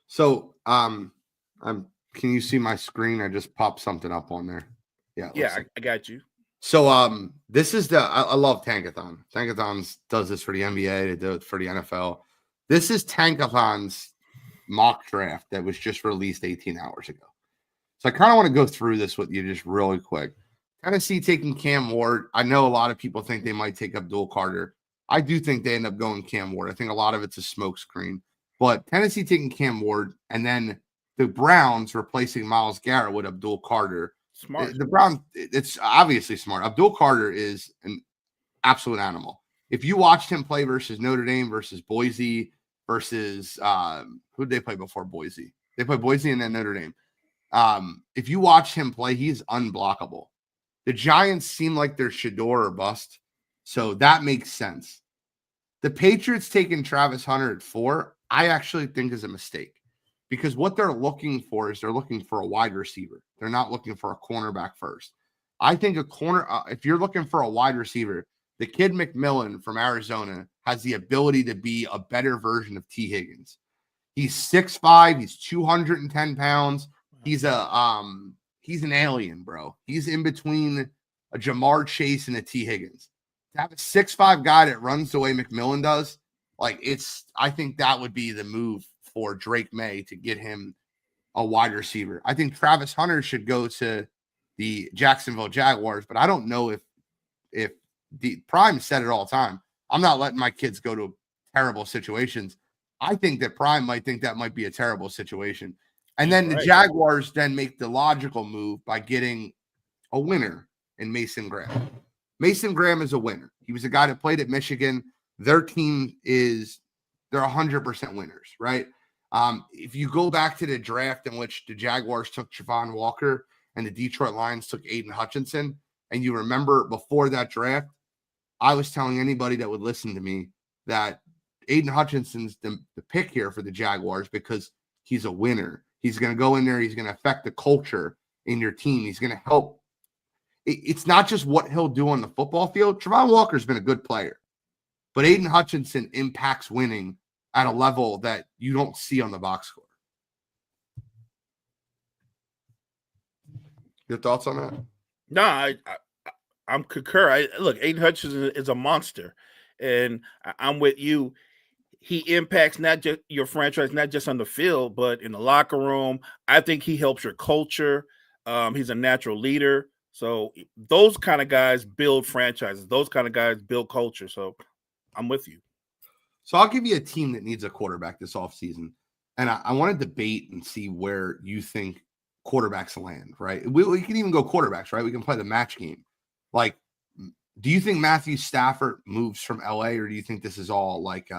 A: So can you see my screen? I just popped something up on there.
B: Yeah, I got you.
A: So this is I love Tankathon. Tankathon does this for the NBA, they do it for the NFL. This is Tankathon's mock draft that was just released 18 hours ago. So I kind of want to go through this with you just really quick. Tennessee taking Cam Ward. I know a lot of people think they might take Abdul Carter. I do think they end up going Cam Ward. I think a lot of it's a smokescreen. But Tennessee taking Cam Ward, and then the Browns replacing Myles Garrett with Abdul Carter.
B: Smart.
A: The Browns, it's obviously smart. Abdul Carter is an absolute animal. If you watched him play versus Notre Dame, versus Boise, versus who did they play before Boise? They played Boise and then Notre Dame. If you watch him play, he's unblockable. The Giants seem like they're Shador or bust, so that makes sense. The Patriots taking Travis Hunter at 4, I actually think is a mistake because what they're looking for is they're looking for a wide receiver. They're not looking for a cornerback first. I think if you're looking for a wide receiver, the kid McMillan from Arizona has the ability to be a better version of T. Higgins. He's 6'5", he's 210 pounds. He's an alien, bro. He's in between a Jamar Chase and a T. Higgins. To have a 6'5" guy that runs the way McMillan does, I think that would be the move for Drake May to get him a wide receiver. I think Travis Hunter should go to the Jacksonville Jaguars, but I don't know if the Prime said it all the time. I'm not letting my kids go to terrible situations. I think that Prime might think that might be a terrible situation. And then the Jaguars then make the logical move by getting a winner in Mason Graham. Mason Graham is a winner. He was a guy that played at Michigan. Their team they're 100% winners, right? If you go back to the draft in which the Jaguars took Javon Walker and the Detroit Lions took Aiden Hutchinson, and you remember before that draft, I was telling anybody that would listen to me that Aiden Hutchinson's the pick here for the Jaguars because he's a winner. He's going to go in there. He's going to affect the culture in your team. He's going to help. It's not just what he'll do on the football field. Javon Walker's been a good player, but Aiden Hutchinson impacts winning at a level that you don't see on the box score. Your thoughts on that?
B: No, I'm concur. Look, Aiden Hutchinson is a monster, and I'm with you. He impacts not just your franchise, not just on the field, but in the locker room. I think he helps your culture. He's a natural leader. So those kind of guys build franchises. Those kind of guys build culture. So I'm with you.
A: So I'll give you a team that needs a quarterback this offseason. And I want to debate and see where you think quarterbacks land, right? We can even go quarterbacks, right? We can play the match game. Like, do you think Matthew Stafford moves from LA, or do you think this is all like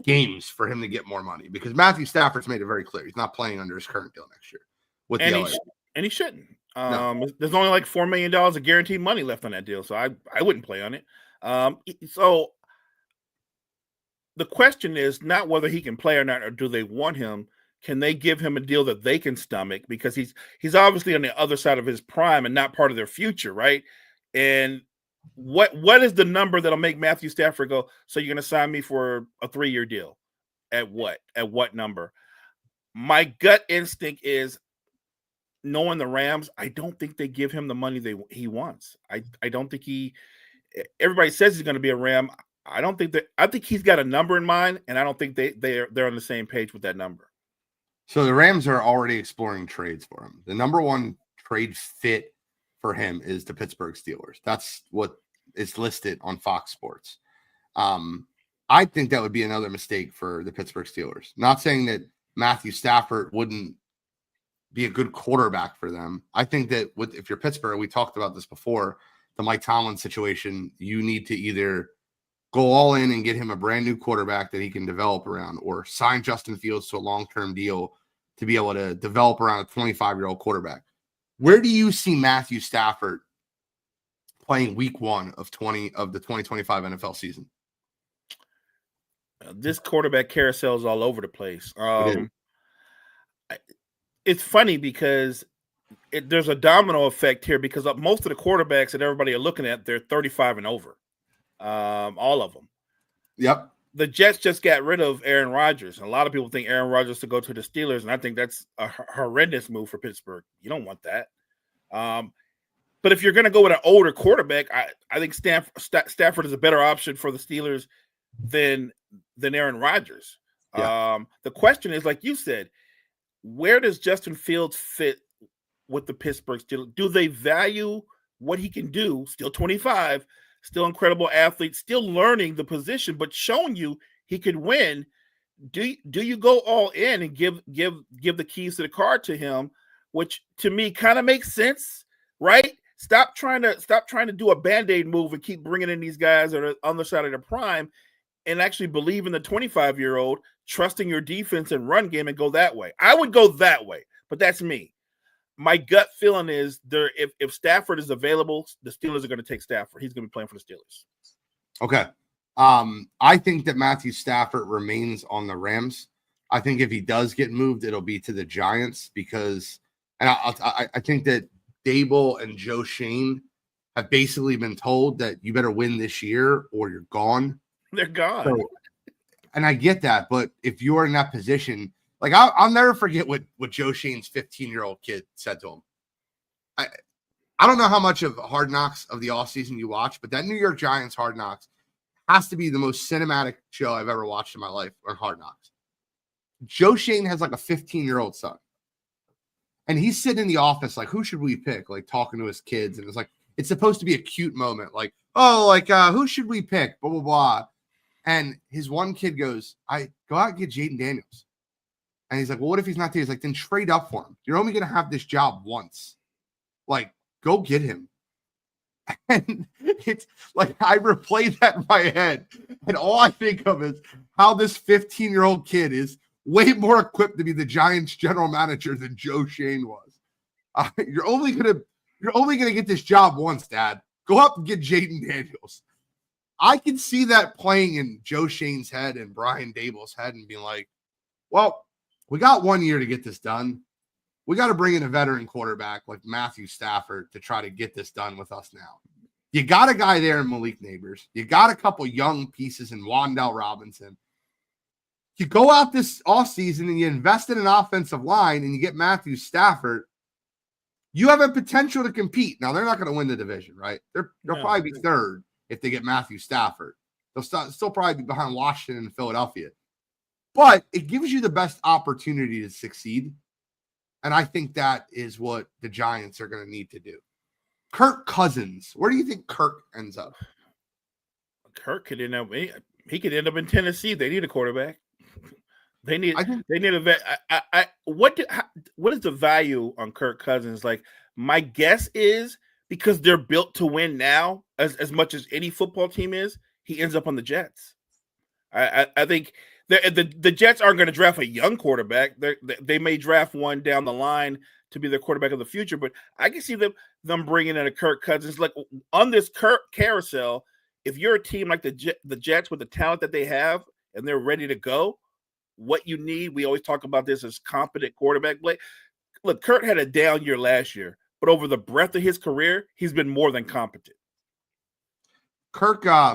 A: games for him to get more money? Because Matthew Stafford's made it very clear he's not playing under his current deal next year with the LA.
B: And he shouldn't.
A: No.
B: There's only like $4 million of guaranteed money left on that deal, so I wouldn't play on it. So the question is not whether he can play or not, or do they want him? Can they give him a deal that they can stomach? Because he's obviously on the other side of his prime and not part of their future, right? And what is the number that'll make Matthew Stafford go, so you're going to sign me for a 3-year deal? At what? At what number? My gut instinct is, knowing the Rams, I don't think they give him the money he wants. I don't think everybody says he's going to be a Ram. I think he's got a number in mind, and I don't think they're on the same page with that number.
A: So the Rams are already exploring trades for him. The number one trade fit for him is the Pittsburgh Steelers. That's what is listed on Fox Sports. I think that would be another mistake for the Pittsburgh Steelers. Not saying that Matthew Stafford wouldn't be a good quarterback for them. I think that if you're Pittsburgh, we talked about this before, the Mike Tomlin situation, you need to either go all in and get him a brand new quarterback that he can develop around, or sign Justin Fields to a long-term deal to be able to develop around a 25-year-old quarterback. Where do you see Matthew Stafford playing week 1 of the 2025 NFL season?
B: This quarterback carousel is all over the place. It's funny because there's a domino effect here, because most of the quarterbacks that everybody are looking at, they're 35 and over. All of them.
A: Yep.
B: The Jets just got rid of Aaron Rodgers. And a lot of people think Aaron Rodgers to go to the Steelers, and I think that's a horrendous move for Pittsburgh. You don't want that. But if you're going to go with an older quarterback, I think Stafford is a better option for the Steelers than Aaron Rodgers. Yeah. The question is, like you said, where does Justin Fields fit with the Pittsburgh Steelers? Do they value what he can do? Still 25, still incredible athlete, still learning the position, but showing you he could win. Do you go all in and give the keys to the car to him, which to me kind of makes sense, right? Stop trying to do a Band-Aid move and keep bringing in these guys that are on the side of their prime, and actually believe in the 25-year-old, trusting your defense and run game, and go that way. I would go that way, but that's me. My gut feeling is if Stafford is available, the Steelers are going to take Stafford. He's going to be playing for the Steelers. Okay.
A: I think that Matthew Stafford remains on the Rams. I think if he does get moved, it'll be to the Giants, because, and I think that Dable and Joe Shane have basically been told that you better win this year or you're gone.
B: They're gone.
A: So, and I get that, but if you're in that position, like I'll never forget what Joe Shane's 15-year-old kid said to him. I don't know how much of Hard Knocks of the offseason you watch, but that New York Giants Hard Knocks has to be the most cinematic show I've ever watched in my life, or Hard Knocks. Joe Shane has like a 15-year-old son. And he's sitting in the office like, who should we pick? Like talking to his kids. And it's like, it's supposed to be a cute moment. Like, oh, like who should we pick? Blah, blah, blah. And his one kid goes, I go out and get Jaden Daniels. And he's like, well, what if he's not there? He's like, then trade up for him. You're only going to have this job once. Like, go get him. And it's like, I replay that in my head. And all I think of is how this 15-year-old kid is way more equipped to be the Giants general manager than Joe Shane was. You're only gonna get this job once, Dad. Go up and get Jaden Daniels. I can see that playing in Joe Shane's head and Brian Dable's head and being like, well, we got 1 year to get this done. We got to bring in a veteran quarterback like Matthew Stafford to try to get this done with us now. You got a guy there in Malik Neighbors. You got a couple young pieces in Wan'Dale Robinson. You go out this offseason and you invest in an offensive line and you get Matthew Stafford, you have a potential to compete. Now, they're not going to win the division, right? They'll probably be third if they get Matthew Stafford. They'll still probably be behind Washington and Philadelphia. But it gives you the best opportunity to succeed. And I think that is what the Giants are going to need to do. Kirk Cousins, where do you think Kirk ends up?
B: Kirk could end up, he could end up in Tennessee. They need a quarterback. They need
A: I think
B: they need a vet. What is the value on Kirk Cousins? Like my guess is because they're built to win now, as much as any football team is, he ends up on the Jets. I think the Jets aren't going to draft a young quarterback. They may draft one down the line to be their quarterback of the future, but I can see them bringing in a Kirk Cousins. Like on this Kirk carousel, if you're a team like the Jets with the talent that they have and they're ready to go, what you need, we always talk about this as competent quarterback play. Look, Kurt had a down year last year, but over the breadth of his career, he's been more than competent.
A: Kirk, I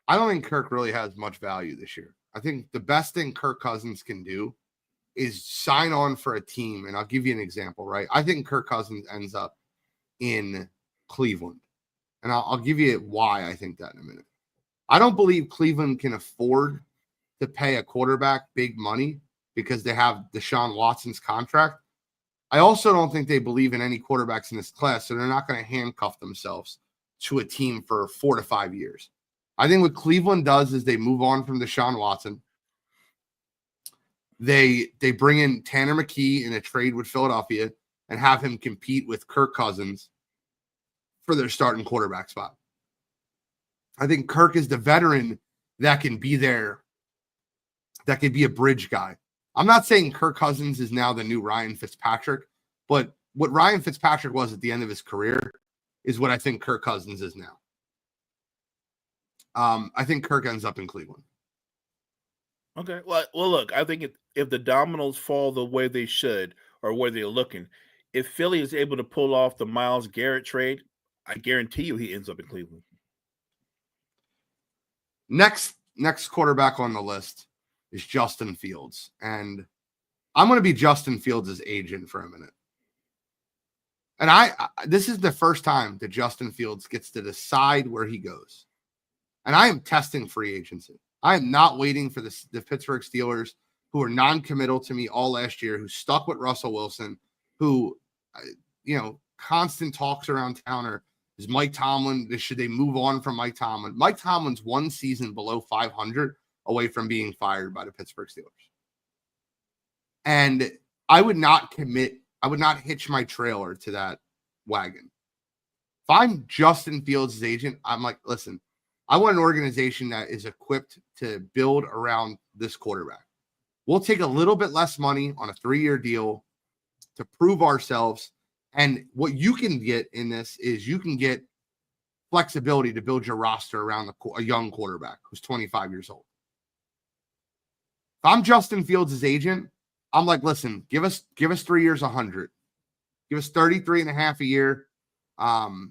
A: don't think Kirk really has much value this year. I think the best thing Kirk Cousins can do is sign on for a team. And I'll give you an example, right? I think Kirk Cousins ends up in Cleveland. And I'll give you why I think that in a minute. I don't believe Cleveland can afford to pay a quarterback big money because they have Deshaun Watson's contract. I also don't think they believe in any quarterbacks in this class, so they're not going to handcuff themselves to a team for 4 to 5 years. I think what Cleveland does is they move on from Deshaun Watson. They bring in Tanner McKee in a trade with Philadelphia and have him compete with Kirk Cousins for their starting quarterback spot. I think Kirk is the veteran that can be there, that could be a bridge guy. I'm not saying Kirk Cousins is now the new Ryan Fitzpatrick, but what Ryan Fitzpatrick was at the end of his career is what I think Kirk Cousins is now. I think Kirk ends up in Cleveland.
B: Okay. Well, look, I think if the dominoes fall the way they should or where they're looking, if Philly is able to pull off the Myles Garrett trade, I guarantee you he ends up in Cleveland.
A: Next quarterback on the list is Justin Fields. And I'm going to be Justin Fields' agent for a minute. And this is the first time that Justin Fields gets to decide where he goes. And I am testing free agency. I am not waiting for the Pittsburgh Steelers, who are non-committal to me all last year, who stuck with Russell Wilson, who, constant talks around town are, is Mike Tomlin, should they move on from Mike Tomlin? Mike Tomlin's one season below 500 away from being fired by the Pittsburgh Steelers. And I would not hitch my trailer to that wagon. If I'm Justin Fields' agent, I'm like, listen, I want an organization that is equipped to build around this quarterback. We'll take a little bit less money on a 3-year deal to prove ourselves. And what you can get in this is you can get flexibility to build your roster around a young quarterback who's 25 years old. If I'm Justin Fields' agent, I'm like, listen, give us 3 years, 100. Give us 33 and a half a year. And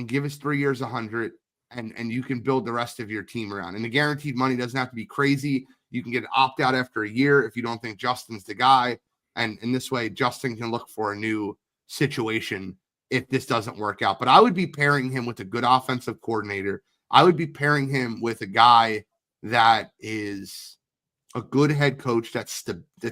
A: give us 3 years, 100. And you can build the rest of your team around. And the guaranteed money doesn't have to be crazy. You can get an opt-out after a year if you don't think Justin's the guy. And in this way, Justin can look for a new situation if this doesn't work out. But I would be pairing him with a good offensive coordinator. I would be pairing him with a guy that is a good head coach that's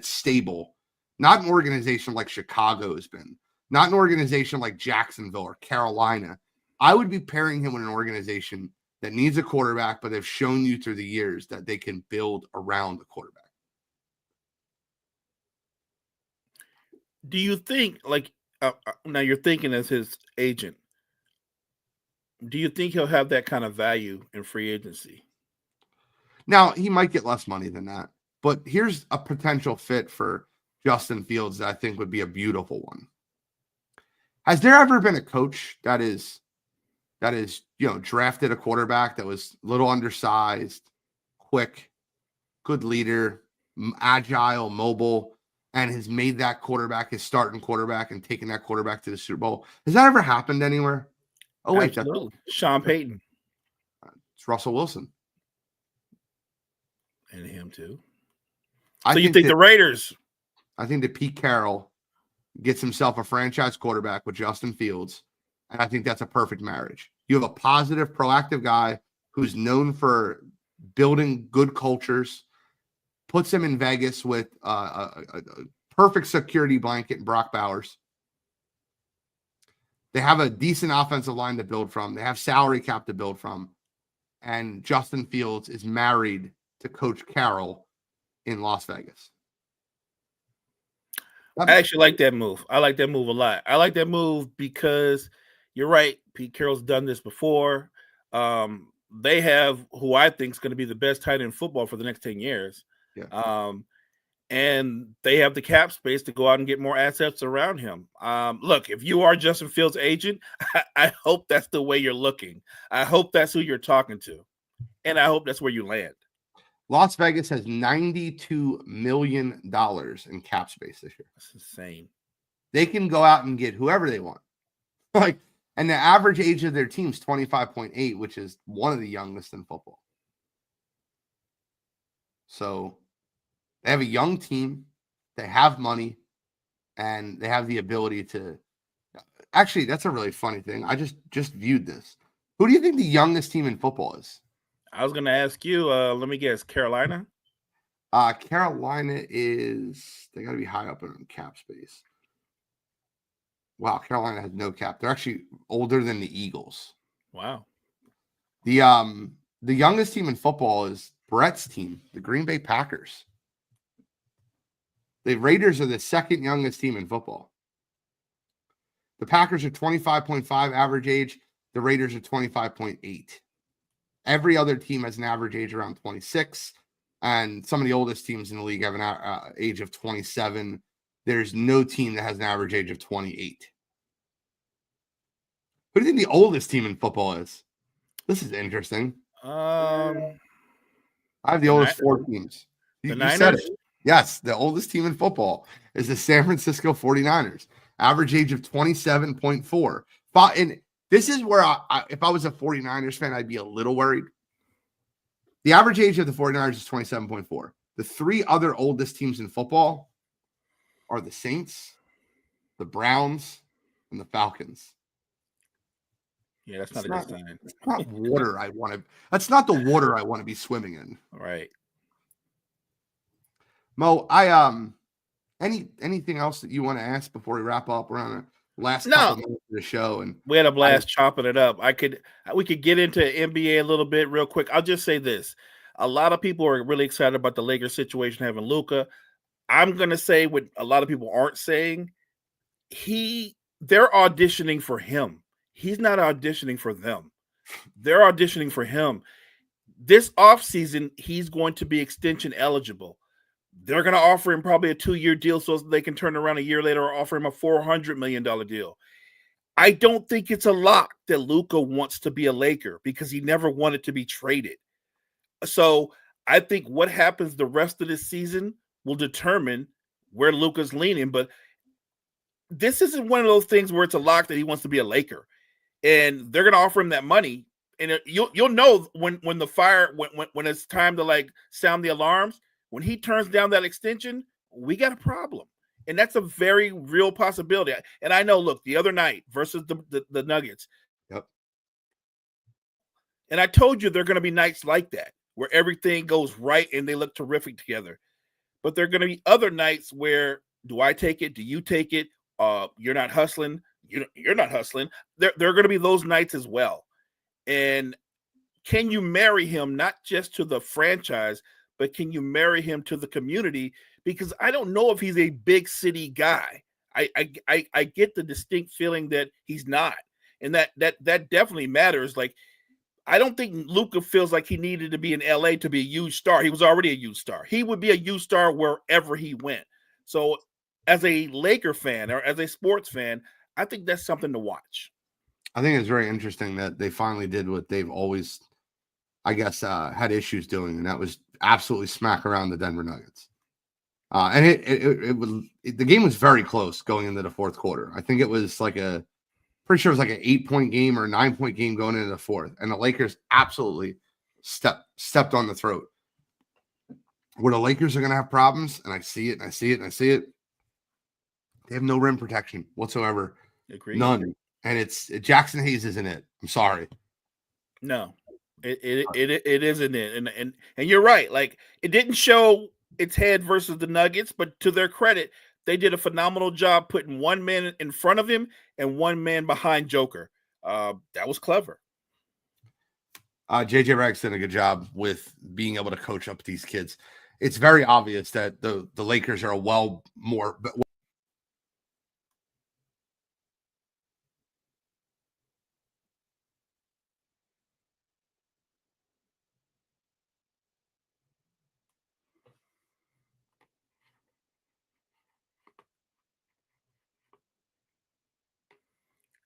A: stable. Not an organization like Chicago has been. Not an organization like Jacksonville or Carolina. I would be pairing him with an organization that needs a quarterback, but they've shown you through the years that they can build around the quarterback.
B: Do you think, now you're thinking as his agent, do you think he'll have that kind of value in free agency?
A: Now, he might get less money than that, but here's a potential fit for Justin Fields that I think would be a beautiful one. Has there ever been a coach that is drafted a quarterback that was a little undersized, quick, good leader, agile, mobile, and has made that quarterback his starting quarterback and taken that quarterback to the Super Bowl? Has that ever happened anywhere? Oh, wait.
B: Absolutely. Sean Payton.
A: It's Russell Wilson.
B: And him too.
A: So
B: you think the Raiders?
A: I think that Pete Carroll gets himself a franchise quarterback with Justin Fields, and I think that's a perfect marriage. You have a positive, proactive guy who's known for building good cultures, puts him in Vegas with a perfect security blanket in Brock Bowers. They have a decent offensive line to build from. They have salary cap to build from. And Justin Fields is married to Coach Carroll, in Las Vegas.
B: I actually like that move. I like that move a lot. I like that move because you're right. Pete Carroll's done this before. They have who I think is going to be the best tight end in football for the next 10 years.
A: Yeah.
B: And they have the cap space to go out and get more assets around him. Look, if you are Justin Fields' agent, I hope that's the way you're looking. I hope that's who you're talking to. And I hope that's where you land.
A: Las Vegas has $92 million in cap space this year.
B: That's insane.
A: They can go out and get whoever they want. And the average age of their team is 25.8, which is one of the youngest in football. So they have a young team, they have money, and they have the ability to. Actually, that's a really funny thing. I just viewed this. Who do you think the youngest team in football is?
B: I was going to ask you, let me guess, Carolina?
A: Carolina is, they got to be high up in cap space. Wow, Carolina has no cap. They're actually older than the Eagles.
B: Wow.
A: The youngest team in football is Brett's team, the Green Bay Packers. The Raiders are the second youngest team in football. The Packers are 25.5 average age. The Raiders are 25.8. Every other team has an average age around 26, and some of the oldest teams in the league have an age of 27. There's no team that has an average age of 28. Who do you think the oldest team in football is? This is interesting. I have the oldest four teams.
B: The
A: you
B: Niners?
A: said it. Yes, the oldest team in football is the San Francisco 49ers. Average age of 27.4. And this is where if I was a 49ers fan, I'd be a little worried. The average age of the 49ers is 27.4. The three other oldest teams in football are the Saints, the Browns, and the Falcons.
B: Yeah, that's not a good sign.
A: It's not water I want to. That's not the water I want to be swimming in.
B: All right.
A: Mo, anything else that you want to ask before we wrap up? We're on the last couple minutes of the show, and
B: we had a blast chopping it up. We could get into NBA a little bit real quick. I'll just say this: a lot of people are really excited about the Lakers situation having Luka. I'm gonna say what a lot of people aren't saying. They're auditioning for him. He's not auditioning for them. They're auditioning for him. This offseason, he's going to be extension eligible. They're going to offer him probably a 2-year deal so they can turn around a year later or offer him a $400 million deal. I don't think it's a lock that Luka wants to be a Laker because he never wanted to be traded. So I think what happens the rest of this season will determine where Luka's leaning. But this isn't one of those things where it's a lock that he wants to be a Laker. And they're going to offer him that money. And you'll know when the fire, when it's time to like sound the alarms, when he turns down that extension, we got a problem. And that's a very real possibility. And I know, look, the other night versus the Nuggets.
A: Yep.
B: And I told you there are going to be nights like that where everything goes right and they look terrific together. But there are going to be other nights where, do I take it? Do you take it? You're not hustling. You're not hustling. There are going to be those nights as well. And can you marry him not just to the franchise, but can you marry him to the community? Because I don't know if he's a big city guy. I get the distinct feeling that he's not. And that definitely matters. Like, I don't think Luka feels like he needed to be in LA to be a huge star. He was already a huge star. He would be a huge star wherever he went. So as a Laker fan or as a sports fan, I think that's something to watch.
A: I think it's very interesting that they finally did what they've always, I guess, had issues doing, and that was absolutely smack around the Denver Nuggets. And the game was very close going into the fourth quarter. I think it was pretty sure it was like an 8-point game or a 9-point game going into the fourth, and the Lakers absolutely stepped on the throat. Where the Lakers are going to have problems, and I see it, and I see it, and I see it. They have no rim protection whatsoever.
B: Agreed.
A: None. And Jackson Hayes isn't it. I'm sorry.
B: No, it isn't it. And you're right. Like, it didn't show its head versus the Nuggets, but to their credit, they did a phenomenal job putting one man in front of him and one man behind Joker. That was clever.
A: JJ Redick's done a good job with being able to coach up these kids. it's very obvious that the Lakers are a well more.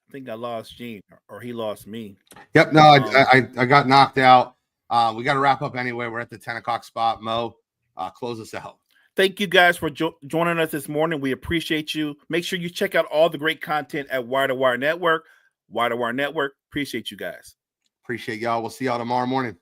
B: I think I lost Gene, or he lost me.
A: Yep. No, I got knocked out. We got to wrap up anyway. We're at the 10 o'clock spot. Mo, close us out.
B: Thank you guys for joining us this morning. We appreciate you. Make sure you check out all the great content at Wire to Wire Network. Wire to Wire Network. Appreciate you guys.
A: Appreciate y'all. We'll see y'all tomorrow morning.